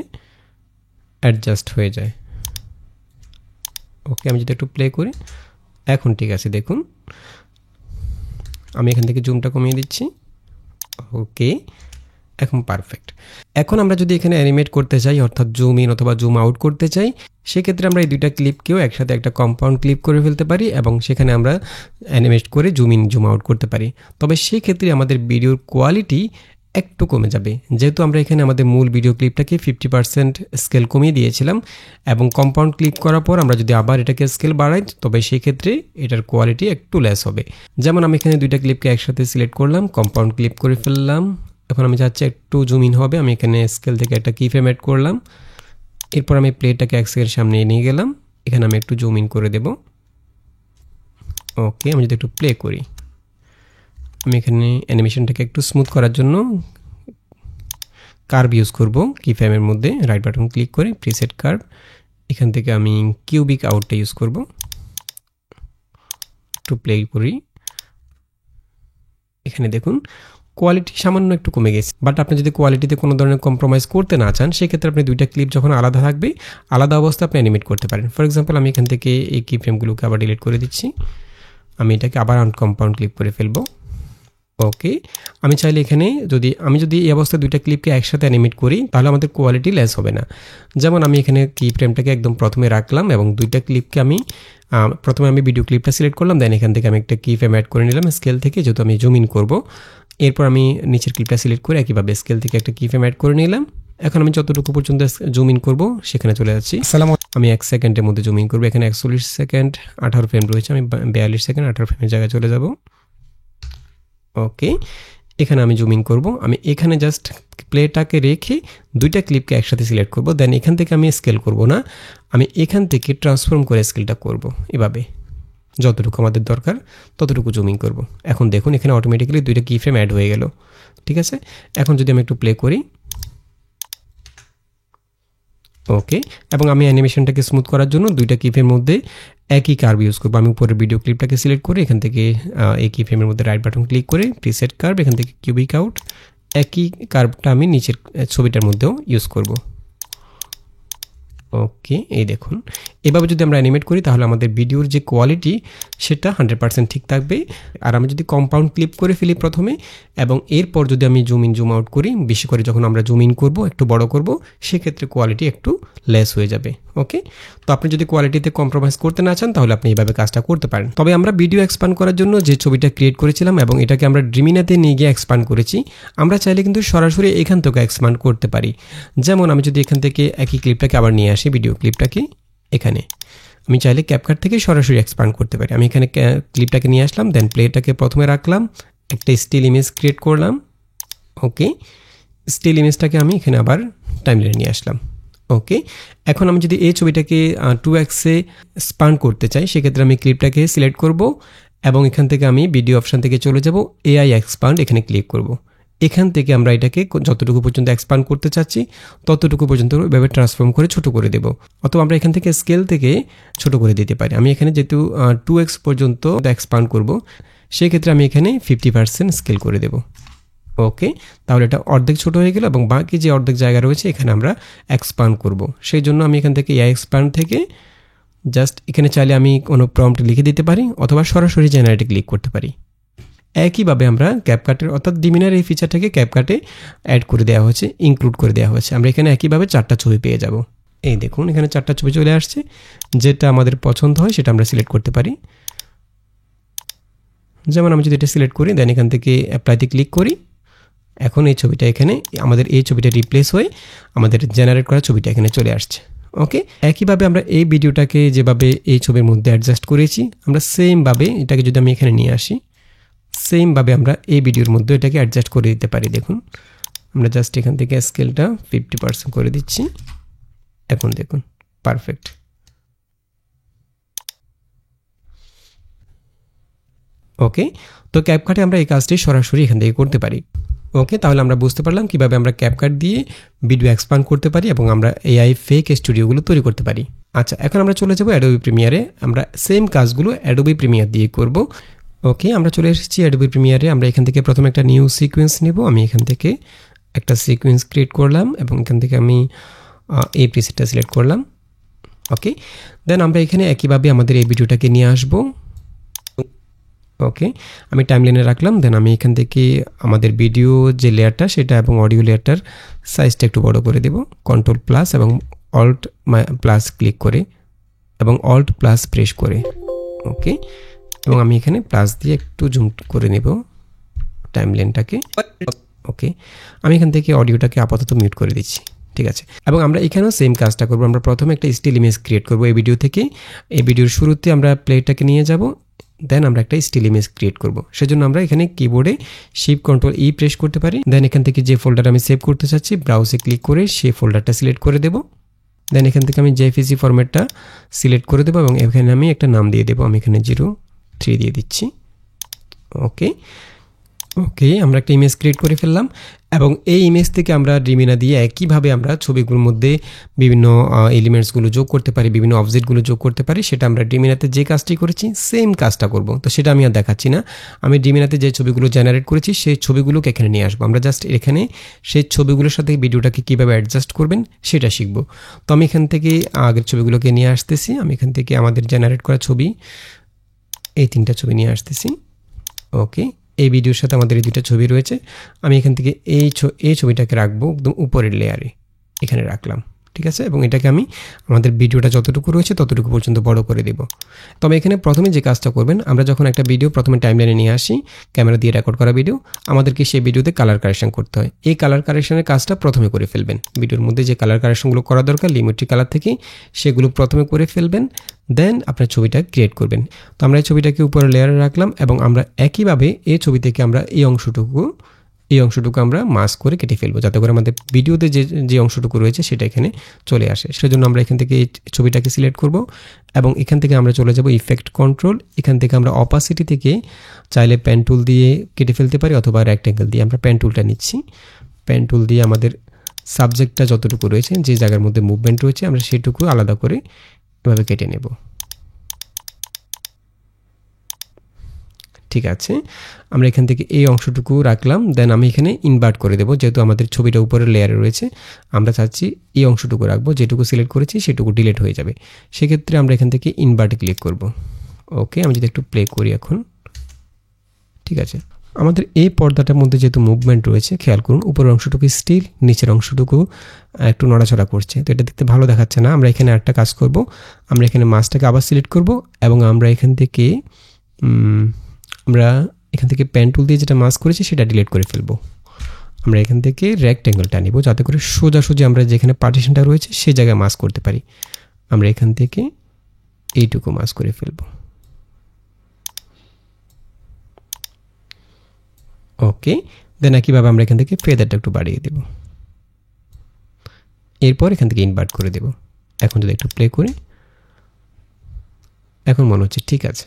অ্যাডজাস্ট হয়ে যায়। ওকে, আমি যদি একটু প্লে করি, এখন ঠিক আছে। দেখুন আমি এখান থেকে জুমটা কমিয়ে দিচ্ছি, ওকে, এখন পারফেক্ট। এখন আমরা যদি এখানে অ্যানিমেট করতে চাই, অর্থাৎ জুম ইন অথবা জুম আউট করতে চাই, সেক্ষেত্রে আমরা এই দুইটা ক্লিপকেও একসাথে একটা কম্পাউন্ড ক্লিপ করে ফেলতে পারি এবং সেখানে আমরা অ্যানিমেট করে জুম ইন জুম আউট করতে পারি। তবে সেক্ষেত্রে আমাদের ভিডিওর কোয়ালিটি একটু কমে যাবে, যেহেতু আমরা এখানে আমাদের মূল ভিডিও ক্লিপটাকে 50% স্কেল কমিয়ে দিয়েছিলাম এবং কম্পাউন্ড ক্লিপ করার পর আমরা যদি আবার এটাকে স্কেল বাড়াই তবে সেক্ষেত্রে এটার কোয়ালিটি একটু লেস হবে। যেমন আমি এখানে দুইটা ক্লিপকে একসাথে সিলেক্ট করলাম, কম্পাউন্ড ক্লিপ করে ফেললাম। এখন আমি চাচ্ছি একটু জুম ইন হবে, আমি এখানে স্কেল থেকে একটা কি ফ্রেম অ্যাড করলাম। এরপর আমি প্লেটাকে এক সেকেন্ড সামনে নিয়ে গেলাম, এখানে আমি একটু জুম ইন করে দেব। ওকে, আমি যদি একটু প্লে করি, আমি এখানে অ্যানিমেশনটাকে একটু স্মুথ করার জন্য কার্ভ ইউজ করব। কি ফ্রেমের মধ্যে রাইট বাটন ক্লিক করে প্রিসেট কার্ভ, এখান থেকে আমি কিউবিক আউটটা ইউজ করব। একটু প্লে করি, এখানে দেখুন কোয়ালিটি সামান্য একটু কমে গেছে। বাট আপনি যদি কোয়ালিটিতে কোনো ধরনের কম্প্রোমাইজ করতে না চান, সেক্ষেত্রে আপনি দুইটা ক্লিপ যখন আলাদা থাকবে আলাদা অবস্থায় আপনি অ্যানিমেট করতে পারেন। ফর এক্সাম্পল আমি এখান থেকে এই কি ফ্রেমগুলোকে আবার ডিলিট করে দিচ্ছি, আমি এটাকে আবার আনকম্পাউন্ড ক্লিপ করে ফেলবো। ওকে, আমি চাইলে এখানে আমি যদি এই অবস্থায় দুইটা ক্লিপকে একসাথে অ্যানিমেট করি তাহলে আমাদের কোয়ালিটি লেস হবে না। যেমন আমি এখানে কি ফ্রেমটাকে একদম প্রথমে রাখলাম এবং দুইটা ক্লিপকে প্রথমে আমি ভিডিও ক্লিপটা সিলেক্ট করলাম, দেন এখান থেকে আমি একটা কি ফ্রেম অ্যাড করে নিলাম স্কেল থেকে, যেহেতু আমি জুম ইন করবো। এরপর আমি নিচের ক্লিপটা সিলেক্ট করে একইভাবে স্কেল থেকে একটা কি ফ্রেম অ্যাড করে নিলাম। এখন আমি যতটুকু পর্যন্ত জুম ইন করবো সেখানে চলে যাচ্ছি। আমি 1 সেকেন্ডের মধ্যে জুম ইন করবো। এখানে 41 সেকেন্ড 18 ফ্রেম রয়েছে, আমি 42 সেকেন্ড 18 ফ্রেমের জায়গায় চলে যাব। ওকে, এখানে আমি জুম ইন করব। আমি এখানে জাস্ট প্লেটাকে রেখে দুইটা ক্লিপকে একসাথে সিলেক্ট করব, দেন এখান থেকে আমি স্কেল করব না, আমি এখান থেকে ট্রান্সফর্ম করে স্কেলটা করব। এভাবে যতটুকু আমাদের দরকার ততটুকু জুম ইন করব। এখন দেখুন এখানে অটোমেটিক্যালি দুইটা কি ফ্রেম অ্যাড হয়ে গেল। ঠিক আছে, এখন যদি আমি একটু প্লে করি, ওকে, এবং আমি অ্যানিমেশনটাকে স্মুথ করার জন্য দুইটা কি ফ্রেমের মধ্যে একই কার্ভ ইউজ করবো। আমি উপরের ভিডিও ক্লিপটাকে সিলেক্ট করে এখান থেকে এই কি ফ্রেমের মধ্যে রাইট বাটন ক্লিক করে প্রিসেট কার্ভ, এখান থেকে কিউবিক আউট, একই কার্ভটা আমি নিচের ছবিটার মধ্যেও ইউজ করব। ওকে, এই দেখুন এভাবে যদি আমরা অ্যানিমেট করি তাহলে আমাদের ভিডিওর যে কোয়ালিটি সেটা 100% ঠিক থাকবে। আর আমি যদি কম্পাউন্ড ক্লিপ করে ফেলি প্রথমে এবং এরপর যদি আমি জুম ইন জুম আউট করি, বেশি করে যখন আমরা জুম ইন করব একটু বড় করব, সেক্ষেত্রে কোয়ালিটি একটু লেস হয়ে যাবে। ওকে, তো আপনি যদি কোয়ালিটিতে কম্প্রোমাইজ করতে না চান তাহলে আপনি এইভাবে কাজটা করতে পারেন। তবে আমরা ভিডিও এক্সপান্ড করার জন্য যে ছবিটা ক্রিয়েট করেছিলাম এবং এটাকে আমরা ড্রিমিনাতে নিয়ে গিয়ে এক্সপান্ড করেছি, আমরা চাইলে কিন্তু সরাসরি এখান থেকে এক্সপান্ড করতে পারি। যেমন আমি যদি এখান থেকে একই ক্লিপটাকে আবার নিয়ে আসি, ভিডিও ক্লিপটাকে এখানে আমি চাইলে ক্যাপকাট থেকে সরাসরি এক্সপান্ড করতে পারি। আমি এখানে ক্লিপটাকে নিয়ে আসলাম, দেন প্লেটাকে প্রথমে রাখলাম, একটা স্টিল ইমেজ ক্রিয়েট করলাম। ওকে, স্টিল ইমেজটাকে আমি এখানে আবার টাইমলাইনে নিয়ে আসলাম। ওকে, এখন আমি যদি এই ছবিটাকে 2x-এ স্পান করতে চাই, সেক্ষেত্রে আমি ক্লিপটাকে সিলেক্ট করব এবং এখান থেকে আমি ভিডিও অপশান থেকে চলে যাব, AI এক্সপান্ড এখানে ক্লিক করব। এখান থেকে আমরা এটাকে যতটুকু পর্যন্ত এক্সপান্ড করতে চাচ্ছি ততটুকু পর্যন্ত এভাবে ট্রান্সফর্ম করে ছোট করে দেব, অথবা আমরা এখান থেকে স্কেল থেকে ছোট করে দিতে পারি। আমি এখানে যেহেতু 2x পর্যন্ত এক্সপান্ড করব, সেক্ষেত্রে আমি এখানে 50% স্কেল করে দেব। ওকে, তাহলে এটা অর্ধেক ছোট হয়ে গেল এবং বাকি যে অর্ধেক জায়গা রয়েছে এখানে আমরা এক্সপান্ড করব। সেই জন্য আমি এখান থেকে AI এক্সপান্ড থেকে জাস্ট এখানে চাইলে আমি কোনো প্রম্পট লিখে দিতে পারি অথবা সরাসরি জেনারেটে ক্লিক করতে পারি। একইভাবে আমরা ক্যাপকাটের অর্থাৎ ডিমিনার এই ফিচারটাকে ক্যাপকাটে অ্যাড করে দেওয়া হয়েছে, ইনক্লুড করে দেওয়া হয়েছে। আমরা এখানে একইভাবে 4টা ছবি পেয়ে যাব। এই দেখুন এখানে 4টা ছবি চলে আসছে, যেটা আমাদের পছন্দ হয় সেটা আমরা সিলেক্ট করতে পারি। যেমন আমি যদি এটা সিলেক্ট করি, দেন এখান থেকে অ্যাপ্লাইতে ক্লিক করি, এখন এই ছবিটা এখানে আমাদের এই ছবিটা রিপ্লেস হয়ে আমাদের জেনারেট করা ছবিটা এখানে চলে আসছে। ওকে, একইভাবে আমরা এই ভিডিওটাকে যেভাবে এই ছবির মধ্যে অ্যাডজাস্ট করেছি, আমরা সেমভাবে এটাকে যদি আমি এখানে নিয়ে আসি, সেমভাবে আমরা এই ভিডিওর মধ্যে এটাকে অ্যাডজাস্ট করে দিতে পারি। দেখুন আমরা জাস্ট এখান থেকে স্কেলটা 50% করে দিচ্ছি। এখন দেখুন পারফেক্ট। ওকে, তো ক্যাপকাটে আমরা এই কাজটি সরাসরি এখান থেকে করতে পারি। ওকে, তাহলে আমরা বুঝতে পারলাম কিভাবে আমরা ক্যাপকাট দিয়ে ভিডিও এক্সপান্ড করতে পারি এবং আমরা AI ফেক স্টুডিওগুলো তৈরি করতে পারি। আচ্ছা, এখন আমরা চলে যাব অ্যাডোবি প্রিমিয়ারে। আমরা সেম কাজগুলো অ্যাডোবি প্রিমিয়ার দিয়ে করব। ওকে, আমরা চলে এসেছি অ্যাডোবি প্রিমিয়ারে। আমরা এখান থেকে প্রথমে একটা নিউ সিকোয়েন্স নেব। আমি এখান থেকে একটা সিকোয়েন্স ক্রিয়েট করলাম এবং এখান থেকে আমি এই প্রিসেটটা সিলেক্ট করলাম। ওকে, দেন আমরা এখানে একইভাবে আমাদের এই ভিডিওটাকে নিয়ে আসব। ওকে, আমি টাইমলাইনে রাখলাম। দেন আমি এখান থেকে আমাদের ভিডিও যে লেয়ারটা সেটা এবং অডিও লেয়ারটার সাইজটা একটু বড় করে দেব। কন্ট্রোল প্লাস এবং অল্ট প্লাস ক্লিক করে এবং অল্ট প্লাস প্রেস করে, ওকে, এবং আমি এখানে প্লাস দিয়ে একটু জুম করে নেব টাইমলাইনটাকে। ওকে, আমি এখান থেকে অডিওটাকে আপাতত মিউট করে দিচ্ছি, ঠিক আছে। এবং আমরা এখানেও সেম কাজটা করব। আমরা প্রথমে একটা স্টিল ইমেজ ক্রিয়েট করব এই ভিডিও থেকে। এই ভিডিওর শুরুতে আমরা প্লেটাকে নিয়ে যাব, দেন আমরা একটা স্টিল ইমেজ ক্রিয়েট করব। সেজন্য আমরা এখানে কিবোর্ডে শিফট কন্ট্রোল ই প্রেস করতে পারি। দেন এখান থেকে যে ফোল্ডার আমি সেভ করতে চাচ্ছি ব্রাউজে ক্লিক করে সেই ফোল্ডারটা সিলেক্ট করে দেব। দেন এখান থেকে আমি জেপিজি ফরম্যাটটা সিলেক্ট করে দেবো এবং এখানে আমি একটা নাম দিয়ে দেবো। আমি এখানে 03 দিয়ে দিচ্ছি। ওকে, ওকে, আমরা একটা ইমেজ ক্রিয়েট করে ফেললাম এবং এই ইমেজ থেকে আমরা ড্রিমিনা দিয়ে একইভাবে আমরা ছবিগুলোর মধ্যে বিভিন্ন এলিমেন্টসগুলো যোগ করতে পারি, বিভিন্ন অবজেক্টগুলো যোগ করতে পারি। সেটা আমরা ড্রিমিনাতে যে কাজটি করেছি সেম কাজটা করব। তো সেটা আমি আর দেখাচ্ছি না। আমি ড্রিমিনাতে যে ছবিগুলো জেনারেট করেছি সেই ছবিগুলোকে এখানে নিয়ে আসবো। আমরা জাস্ট এখানে সেই ছবিগুলোর সাথে ভিডিওটাকে কীভাবে অ্যাডজাস্ট করবেন সেটা শিখব। তো আমি এখান থেকে আগের ছবিগুলোকে নিয়ে আসতেছি। আমি এখান থেকে আমাদের জেনারেট করা ছবি, এই 3টা ছবি নিয়ে আসতেছি। ওকে, এই ভিডিওর সাথে আমাদের এই 2টা ছবি রয়েছে। আমি এখান থেকে এই ছবিটাকে রাখবো একদম উপরের লেয়ারে, এখানে রাখলাম, ঠিক আছে। এবং এটাকে আমি আমাদের ভিডিওটা যতটুকু রয়েছে ততটুকু পর্যন্ত বড় করে দেব। তবে এখানে প্রথমে যে কাজটা করবেন, আমরা যখন একটা ভিডিও প্রথমে টাইমলাইনে নিয়ে আসি, ক্যামেরা দিয়ে রেকর্ড করা ভিডিও, আমাদেরকে সেই ভিডিওতে কালার কারেকশন করতে হয়। এই কালার কারেকশনের কাজটা প্রথমে করে ফেলবেন। ভিডিওর মধ্যে যে কালার কারেকশনগুলো করা দরকার লিমিটেড কালার থেকে, সেগুলো প্রথমে করে ফেলবেন। দেন আপনার ছবিটা ক্রিয়েট করবেন। তো আমরা এই ছবিটাকে উপরে লেয়ারে রাখলাম এবং আমরা একইভাবে এই ছবি থেকে আমরা এই অংশটুকু আমরা মাস্ক করে কেটে ফেলবো, যাতে করে আমাদের ভিডিওতে যে অংশটুকু রয়েছে সেটা এখানে চলে আসে। সেজন্য আমরা এখান থেকে এই ছবিটাকে সিলেক্ট করব এবং এখান থেকে আমরা চলে যাব ইফেক্ট কন্ট্রোল। এখান থেকে আমরা অপাসিটি থেকে চাইলে পেন টুল দিয়ে কেটে ফেলতে পারি অথবা রেক্ট্যাঙ্গেল দিয়ে। আমরা পেন টুলটা নিচ্ছি। পেন টুল দিয়ে আমাদের সাবজেক্টটা যতটুকু রয়েছে, যে জায়গার মধ্যে মুভমেন্ট রয়েছে, আমরা সেটুকু আলাদা করে এভাবে কেটে নেব, ঠিক আছে। আমরা এখান থেকে এই অংশটুকু রাখলাম। দেন আমি এখানে ইনভার্ট করে দেবো, যেহেতু আমাদের ছবিটা উপরের লেয়ারে রয়েছে। আমরা চাচ্ছি এই অংশটুকু রাখবো, যেটুকু সিলেক্ট করেছি সেটুকু ডিলিট হয়ে যাবে। সেক্ষেত্রে আমরা এখান থেকে ইনভার্টে ক্লিক করব। ওকে, আমি যদি একটু প্লে করি এখন, ঠিক আছে। আমাদের এই পর্দাটার মধ্যে যেহেতু মুভমেন্ট রয়েছে, খেয়াল করুন উপরের অংশটুকু স্টিল, নিচের অংশটুকু একটু নড়াচড়া করছে। তো এটা দেখতে ভালো দেখাচ্ছে না। আমরা এখানে একটা কাজ করব, আমরা এখানে মাছটাকে আবার সিলেক্ট করব এবং আমরা এখান থেকে পেন টুল দিয়ে যেটা মাস্ক করেছি সেটা ডিলিট করে ফেলবো। আমরা এখান থেকে রেক্ট্যাঙ্গেলটা নিব, যাতে করে সোজাসুজি আমরা যেখানে পার্টিশনটা রয়েছে সেই জায়গায় মাস্ক করতে পারি। আমরা এখান থেকে এইটুকু মাস্ক করে ফেলবো। ওকে, দেন একইভাবে আমরা এখান থেকে ফেদারটা একটু বাড়িয়ে দেব। এরপর এখান থেকে ইনভার্ট করে দেব। এখন যদি একটু প্লে করি, এখন মনে হচ্ছে ঠিক আছে।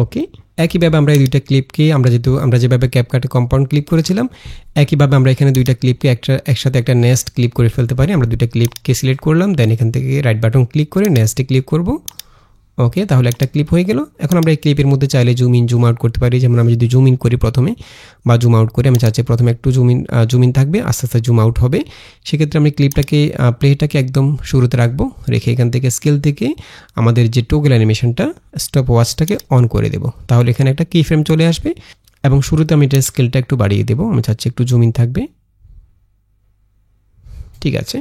ওকে, একইভাবে আমরা এই 2টা ক্লিপকে আমরা যেভাবে ক্যাপকাটে কম্পাউন্ড ক্লিপ করেছিলাম, একইভাবে আমরা এখানে 2টা ক্লিপকে একসাথে একটা নেস্ট ক্লিপ করে ফেলতে পারি। আমরা 2টা ক্লিপকে সিলেক্ট করলাম, দেন এখান থেকে রাইট বাটন ক্লিক করে নেস্টে ক্লিক করব। ওকে, তাহলে একটা ক্লিপ হয়ে গেল। এখন আমরা এই ক্লিপের মধ্যে চাইলে জুম ইন জুম আউট করতে পারি। যেমন আমি যদি জুম ইন করি প্রথমে বা জুম আউট করি, আমি চাচ্ছি প্রথমে একটু জুম ইন থাকবে, আস্তে আস্তে জুম আউট হবে। সেক্ষেত্রে আমি প্লেটাকে একদম শুরুতে রাখবো, রেখে এখান থেকে স্কেল থেকে আমাদের যে টোগল অ্যানিমেশনটা স্টপ ওয়াচটাকে অন করে দেব। তাহলে এখানে একটা কি ফ্রেম চলে আসবে এবং শুরুতে আমি এটা স্কেলটা একটু বাড়িয়ে দেবো। আমি চাচ্ছি একটু জুম ইন থাকবে, ঠিক আছে।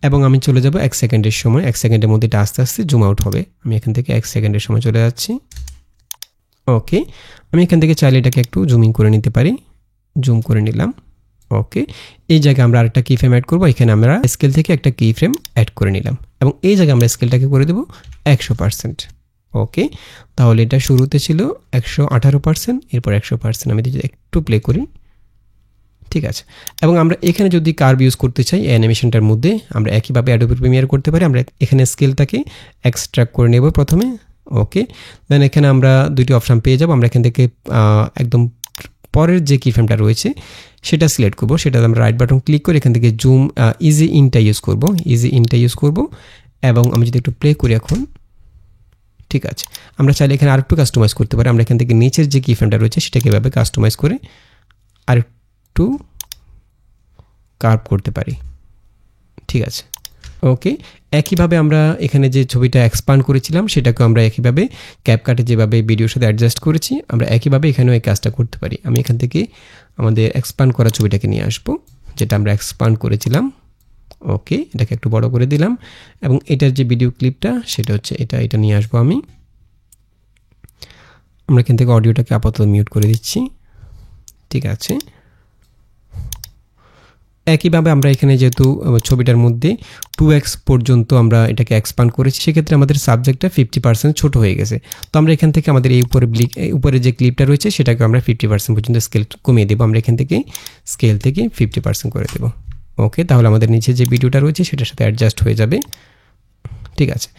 এবং আমি চলে যাব 1 সেকেন্ডের সময়। 1 সেকেন্ডের মধ্যে এটা আস্তে আস্তে জুম আউট হবে। আমি এখান থেকে 1 সেকেন্ডের সময় চলে যাচ্ছি। ওকে, আমি এখান থেকে চাইলে এটাকে একটু জুমিং করে নিতে পারি। জুম করে নিলাম। ওকে, এই জায়গায় আমরা আরেকটা কি ফ্রেম অ্যাড করব। এখানে আমরা স্কেল থেকে একটা কি ফ্রেম অ্যাড করে নিলাম এবং এই জায়গায় আমরা স্কেলটাকে করে দেব 100%। ওকে, তাহলে এটা শুরুতে ছিল 118%, এরপর 100%। আমি যদি একটু প্লে করি, ঠিক আছে। এবং আমরা এখানে যদি কার্ভ ইউজ করতে চাই অ্যানিমেশনটার মধ্যে, আমরা একইভাবে অ্যাডোবি প্রিমিয়ার করতে পারি। আমরা এখানে স্কেলটাকে এক্সট্রাক্ট করে নেব প্রথমে। ওকে, দেন এখানে আমরা 2টি অপশান পেয়ে যাব। আমরা এখান থেকে একদম পরের যে কি ফ্রেমটা রয়েছে সেটা সিলেক্ট করব। সেটা আমরা রাইট বাটন ক্লিক করে এখান থেকে জুম ইজি ইনটা ইউজ করব। এবং আমি যদি একটু প্লে করি এখন, ঠিক আছে। আমরা চাইলে এখানে আরেকটু কাস্টমাইজ করতে পারি। আমরা এখান থেকে নিচের যে কি ফ্রেমটা রয়েছে সেটাকে এভাবে কাস্টমাইজ করে আরেকটু কার্ভ করতে পারি, ঠিক আছে। ওকে, একইভাবে আমরা এখানে যে ছবিটা এক্সপান্ড করেছিলাম সেটাকে আমরা একইভাবে ক্যাপকাটে যেভাবে ভিডিওর সাথে অ্যাডজাস্ট করেছি আমরা একইভাবে এখানেও এই কাজটা করতে পারি। আমি এখান থেকে আমাদের এক্সপান্ড করা ছবিটাকে নিয়ে আসব, যেটা আমরা এক্সপান্ড করেছিলাম। ওকে, এটাকে একটু বড় করে দিলাম এবং এটার যে ভিডিও ক্লিপটা সেটা হচ্ছে এটা নিয়ে আসবো আমি। আমরা এখান থেকে অডিওটাকে আপাতত মিউট করে দিচ্ছি। ঠিক আছে, একইভাবে আমরা এখানে যেহেতু ছবিটার মধ্যে 2x পর্যন্ত আমরা এটাকে এক্সপান্ড করেছি, সেক্ষেত্রে আমাদের সাবজেক্টটা 50% ছোট হয়ে গেছে। তো আমরা এখান থেকে আমাদের এই উপরে যে ক্লিপটা রয়েছে সেটাকে আমরা 50% পর্যন্ত স্কেল কমিয়ে দেবো। আমরা এখান থেকে স্কেল থেকে 50% করে দেবো। ওকে, তাহলে আমাদের নিচে যে ভিডিওটা রয়েছে সেটার সাথে অ্যাডজাস্ট হয়ে যাবে। ঠিক আছে,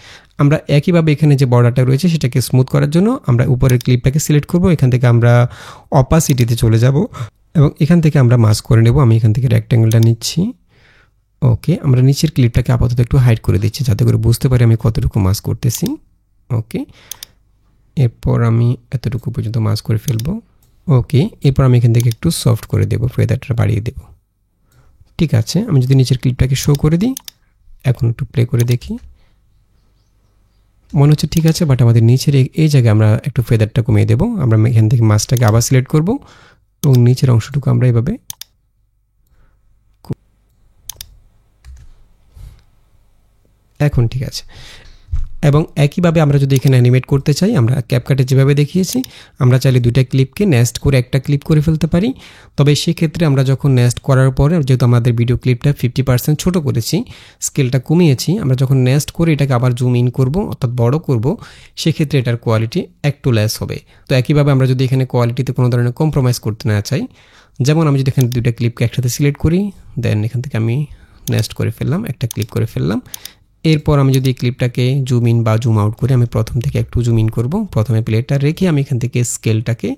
আমরা একইভাবে এখানে যে বর্ডারটা রয়েছে সেটাকে স্মুথ করার জন্য আমরা উপরের ক্লিপটাকে সিলেক্ট করব। এখান থেকে আমরা অপাসিটিতে চলে যাব এবং এখান থেকে আমরা মাস্ক করে নেব। আমি এখান থেকে রেক্ট্যাঙ্গেলটা নিচ্ছি। ওকে, আমরা নিচের ক্লিপটাকে আপাতত একটু হাইড করে দিচ্ছি যাতে করে বুঝতে পারি আমি কতটুকু মাস্ক করতেছি। ওকে, এরপর আমি এতটুকু পর্যন্ত মাস্ক করে ফেলবো। ওকে, এরপর আমি এখান থেকে একটু সফট করে দেবো, ফেদারটা বাড়িয়ে দেব। ঠিক আছে, আমি যদি নিচের ক্লিপটাকে শো করে দিই, এখন একটু প্লে করে দেখি, মনে হচ্ছে ঠিক আছে, বাট আমাদের নিচের এই জায়গায় আমরা একটু ফেদারটা কমিয়ে দেবো। আমরা এখান থেকে মাস্কটাকে আবার সিলেক্ট করব এবং নিচের অংশটুকু আমরা এভাবে এখন ঠিক আছে। এবং একইভাবে আমরা যদি এখানে অ্যানিমেট করতে চাই, আমরা ক্যাপকাটে যেভাবে দেখিয়েছি আমরা চাইলে দুইটা ক্লিপকে নেস্ট করে একটা ক্লিপ করে ফেলতে পারি। তবে সেক্ষেত্রে আমরা যখন নেস্ট করার পরে, যেহেতু আমাদের ভিডিও ক্লিপটা 50% ছোট করেছি, স্কেলটা কমিয়েছি, আমরা যখন নেস্ট করে এটাকে আবার জুম ইন করব অর্থাৎ বড় করব, সেক্ষেত্রে এটার কোয়ালিটি একটু লেস হবে। তো একইভাবে আমরা যদি এখানে কোয়ালিটিতে কোনো ধরনের কম্প্রোমাইজ করতে না চাই, যেমন আমি যদি এখানে দুইটা ক্লিপকে একসাথে সিলেক্ট করি, দেন এখান থেকে আমি নেস্ট করে ফেললাম, একটা ক্লিপ করে ফেললাম। এরপর আমি যদি ক্লিপটাকে জুম ইন বা জুম আউট করি, আমি প্রথম থেকে একটু জুম ইন করব, প্রথমে প্লেটটা রেখে আমি এখান থেকে স্কেল থেকে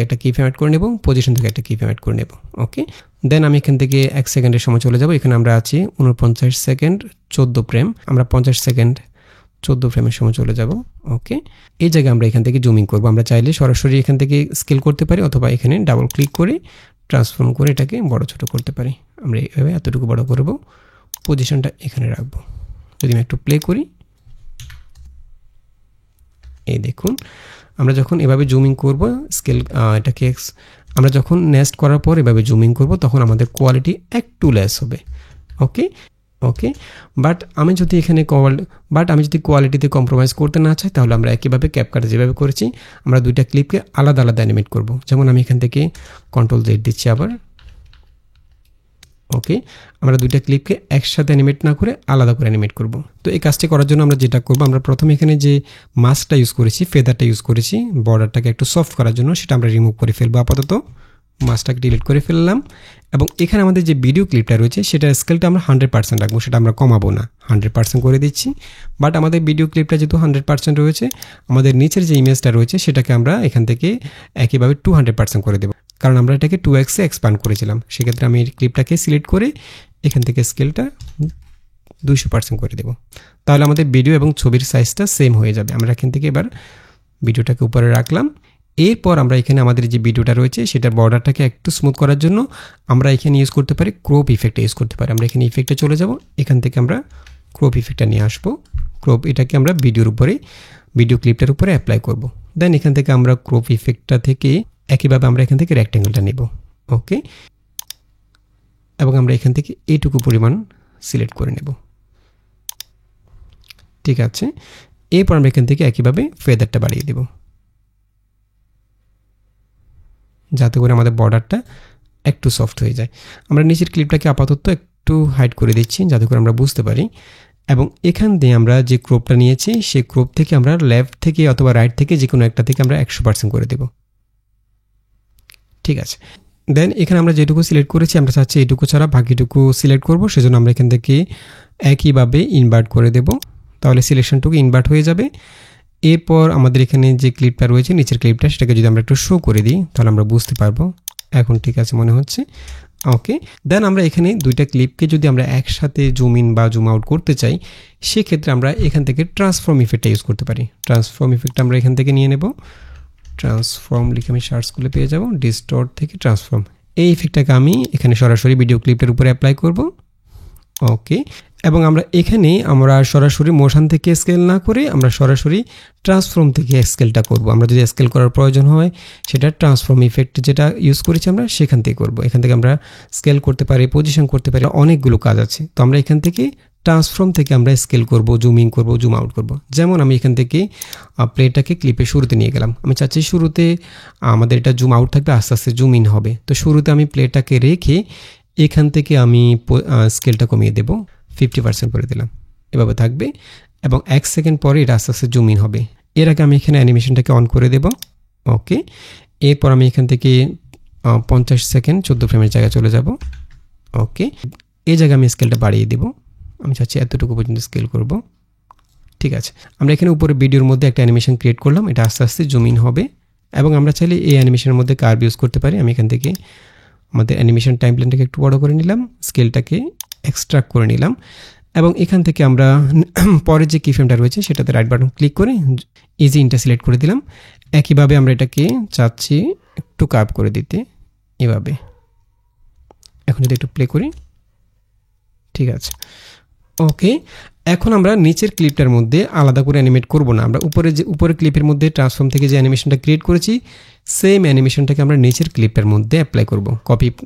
একটা কি ফ্রেম অ্যাড করে নেব, পজিশন থেকে একটা কি ফ্রেম অ্যাড করে নেব। ওকে, দেন আমি এখান থেকে 1 সেকেন্ডের সময় চলে যাব। এখানে আমরা আছি 49 সেকেন্ড 14 ফ্রেম, আমরা 50 সেকেন্ড 14 ফ্রেমের সময় চলে যাব। ওকে, এই জায়গায় আমরা এখান থেকে জুম ইন করবো। আমরা চাইলে সরাসরি এখান থেকে স্কেল করতে পারি অথবা এখানে ডাবল ক্লিক করে ট্রান্সফর্ম করে এটাকে বড় ছোট করতে পারি। আমরা এইভাবে এতটুকু বড় করব, পজিশনটা এখানে রাখবো। যদি আমি একটু প্লে করি, এই দেখুন আমরা যখন এভাবে জুমিং করব স্কেল এটাকে আমরা যখন নেস্ট করার পর এভাবে জুমিং করব তখন আমাদের কোয়ালিটি একটু লেস হবে। ওকে ওকে, বাট আমি যদি কোয়ালিটিতে কম্প্রোমাইজ করতে না চাই, তাহলে আমরা একইভাবে ক্যাপকাটে যেভাবে করেছি আমরা দুইটা ক্লিপকে আলাদা আলাদা অ্যানিমেট করব। যেমন আমি এখান থেকে কন্ট্রোল জেড দিচ্ছি আবার। ওকে, আমরা দুইটা ক্লিপকে একসাথে অ্যানিমেট না করে আলাদা করে অ্যানিমেট করব। তো এই কাজটি করার জন্য আমরা যেটা করব, আমরা প্রথমে এখানে যে মাস্কটা ইউজ করেছি, ফেদারটা ইউজ করেছি বর্ডারটাকে একটু সফট করার জন্য, সেটা আমরা রিমুভ করে ফেলবো। আপাতত মাস্কটাকে ডিলিট করে ফেললাম এবং এখানে আমাদের যে ভিডিও ক্লিপটা রয়েছে সেটা স্কেলটা আমরা 100% রাখবো, সেটা আমরা কমাবো না, 100% করে দিচ্ছি। বাট আমাদের ভিডিও ক্লিপটা যেহেতু 100% রয়েছে, আমাদের নিচের যে ইমেজটা রয়েছে সেটাকে আমরা এখান থেকে একইভাবে 200% করে দেবো, কারণ আমরা এটাকে 2x এ এক্সপ্যান্ড করেছিলাম। সেক্ষেত্রে আমি এই ক্লিপটাকে সিলেক্ট করে এখান থেকে স্কেলটা 200% করে দেব। তাহলে আমাদের ভিডিও এবং ছবির সাইজটা সেম হয়ে যাবে। আমরা এখান থেকে এবার ভিডিওটাকে উপরে রাখলাম। এরপর আমরা এখানে আমাদের যে ভিডিওটা রয়েছে সেটার বর্ডারটাকে একটু স্মুথ করার জন্য আমরা এখানে ইউজ করতে পারি ক্রপ ইফেক্টটা ইউজ করতে পারি। আমরা এখানে ইফেক্টে চলে যাব, এখান থেকে আমরা ক্রপ ইফেক্টটা নিয়ে আসবো। ক্রপ এটাকে আমরা ভিডিও ক্লিপটার উপরে অ্যাপ্লাই করব। দেন এখান থেকে আমরা ক্রপ ইফেক্টটা থেকে একইভাবে আমরা এখান থেকে রেক্ট্যাঙ্গেলটা নেব। ওকে, এবং আমরা এখান থেকে এইটুকু পরিমাণ সিলেক্ট করে নেব। ঠিক আছে, এরপর আমরা এখান থেকে একইভাবে ফেদারটা বাড়িয়ে দেব যাতে করে আমাদের বর্ডারটা একটু সফট হয়ে যায়। আমরা নিচের ক্লিপটাকে আপাতত একটু হাইড করে দিচ্ছি যাতে করে আমরা বুঝতে পারি। এবং এখান দিয়ে আমরা যে ক্রপটা নিয়েছি সেই ক্রপ থেকে আমরা লেফট থেকে অথবা রাইট থেকে যে কোনো একটা থেকে আমরা 100% করে দেব। ঠিক আছে, দেন এখানে আমরা যেটুকু সিলেক্ট করেছি আমরা চাচ্ছি এইটুকু ছাড়া বাকিটুকু সিলেক্ট করব, সেজন্য আমরা এখান থেকে একইভাবে ইনভার্ট করে দেব, তাহলে সিলেকশনটুকু ইনভার্ট হয়ে যাবে। এরপর আমাদের এখানে যে ক্লিপটা রয়েছে নিচের ক্লিপটা, সেটাকে যদি আমরা একটু শো করে দিই তাহলে আমরা বুঝতে পারবো। এখন ঠিক আছে মনে হচ্ছে। ওকে, দেন আমরা এখানে দুইটা ক্লিপকে যদি আমরা একসাথে জুম ইন বা জুম আউট করতে চাই, সেক্ষেত্রে আমরা এখান থেকে ট্রান্সফর্ম ইফেক্টটা ইউজ করতে পারি। ট্রান্সফর্ম ইফেক্টটা আমরা এখান থেকে নিয়ে নেব। ট্রান্সফর্ম লিখে আমি সার্চ করলে পেয়ে যাব, ডিস্টর্ট থেকে ট্রান্সফর্ম। এই ইফেক্টটাকে আমি এখানে সরাসরি ভিডিও ক্লিপটার উপরে অ্যাপ্লাই করব। ওকে, এবং আমরা এখানে সরাসরি মোশন থেকে স্কেল না করে আমরা সরাসরি ট্রান্সফর্ম থেকে স্কেলটা করব। আমরা যদি স্কেল করার প্রয়োজন হয় সেটা ট্রান্সফর্ম ইফেক্ট যেটা ইউজ করেছি আমরা সেখান থেকে করব। এখান থেকে আমরা স্কেল করতে পারি, পজিশন করতে পারি, অনেকগুলো কাজ আছে। তো আমরা এখান থেকে ট্রান্সফর্ম থেকে আমরা স্কেল করব, জুম ইন করব, জুম আউট করব। যেমন আমি এখান থেকে প্লেটাকে ক্লিপের শুরুতে নিয়ে গেলাম, আমি চাচ্ছি শুরুতে আমাদের এটা জুম আউট থাকবে, আস্তে আস্তে জুম ইন হবে। তো শুরুতে আমি প্লেটাকে রেখে এখান থেকে আমি স্কেলটা কমিয়ে দেব, 50% করে দিলাম, এভাবে থাকবে এবং 1 সেকেন্ড পরে এটা আস্তে আস্তে জুম ইন হবে। এর আগে আমি এখানে অ্যানিমেশনটাকে অন করে দেব। ওকে, এরপর আমি এখান থেকে 50 সেকেন্ড 14 ফ্রেমের জায়গায় চলে যাব। ওকে, এই জায়গায় আমি স্কেলটা বাড়িয়ে দেব, আমি চাচ্ছি এতটুকু পর্যন্ত স্কেল করব। ঠিক আছে, আমরা এখানে উপরে ভিডিওর মধ্যে একটা অ্যানিমেশন ক্রিয়েট করলাম, এটা আস্তে আস্তে জুম ইন হবে এবং আমরা চাইলে এই অ্যানিমেশনের মধ্যে কার্ভ ইউজ করতে পারি। আমি এখান থেকে আমাদের অ্যানিমেশন টাইমলাইনটাকে একটু বড় করে নিলাম, স্কেলটাকে এক্সট্রাক্ট করে নিলাম এবং এখান থেকে আমরা পরের যে কিফ্রেমটা রয়েছে সেটাতে রাইট বাটন ক্লিক করে ইজি ইনটা সিলেক্ট করে দিলাম। একইভাবে আমরা এটাকে চাচ্ছি একটু কার্ভ করে দিতে, এভাবে। এখন যদি একটু প্লে করি, ঠিক আছে। ওকে, এখন আমরা নিচের ক্লিপটার মধ্যে আলাদা করে অ্যানিমেট করব না, আমরা উপরের ক্লিপের মধ্যে ট্রান্সফর্ম থেকে যে অ্যানিমেশনটা ক্রিয়েট করেছি সেম অ্যানিমেশনটাকে আমরা নিচের ক্লিপটার মধ্যে অ্যাপ্লাই করব,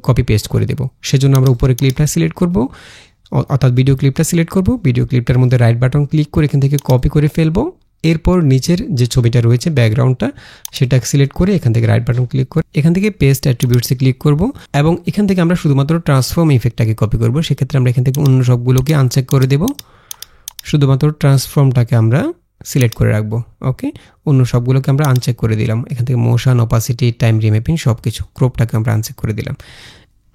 কপি পেস্ট করে দেব। সেজন্য আমরা উপরের ক্লিপটা সিলেক্ট করব, অর্থাৎ ভিডিও ক্লিপটা সিলেক্ট করব, ভিডিও ক্লিপটার মধ্যে রাইট বাটন ক্লিক করে এখান থেকে কপি করে ফেলবো। এরপর নিচের যে ছবিটা রয়েছে ব্যাকগ্রাউন্ডটা সেটা সিলেক্ট করে এখান থেকে রাইট বাটন ক্লিক করে এখান থেকে পেস্ট অ্যাট্রিবিউটসে ক্লিক করব এবং এখান থেকে আমরা শুধুমাত্র ট্রান্সফর্ম ইফেক্টটাকে কপি করব। সেক্ষেত্রে আমরা এখান থেকে অন্য সবগুলোকে আনচেক করে দেব, শুধুমাত্র ট্রান্সফর্মটাকে আমরা সিলেক্ট করে রাখবো। ওকে, অন্য সবগুলোকে আমরা আনচেক করে দিলাম। এখান থেকে মোশন, অপাসিটি, টাইম রিম্যাপিং সব কিছু, ক্রপটাকে আমরা আনচেক করে দিলাম।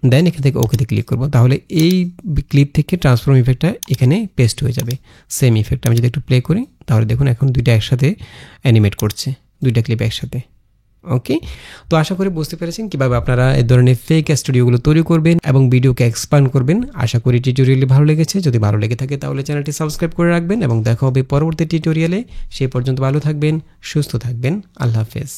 দেন এখান থেকে ওকেতে ক্লিক করব, তাহলে এই ক্লিপ থেকে ট্রান্সফর্ম ইফেক্টটা এখানে পেস্ট হয়ে যাবে, সেম ইফেক্ট। আমি যদি একটু প্লে করি তাহলে দেখুন এখন দুইটা একসাথে অ্যানিমেট করছে, দুইটা ক্লিপ একসাথে। ওকে, তো আশা করি বুঝতে পেরেছেন কীভাবে আপনারা এই ধরনের ফেক স্টুডিওগুলো তৈরি করবেন এবং ভিডিওকে এক্সপ্যান্ড করবেন। আশা করি টিউটোরিয়ালটি ভালো লেগেছে, যদি ভালো লেগে থাকে তাহলে চ্যানেলটি সাবস্ক্রাইব করে রাখবেন এবং দেখা হবে পরবর্তী টিউটোরিয়ালে। সেই পর্যন্ত ভালো থাকবেন, সুস্থ থাকবেন, আল্লাহ হাফেজ।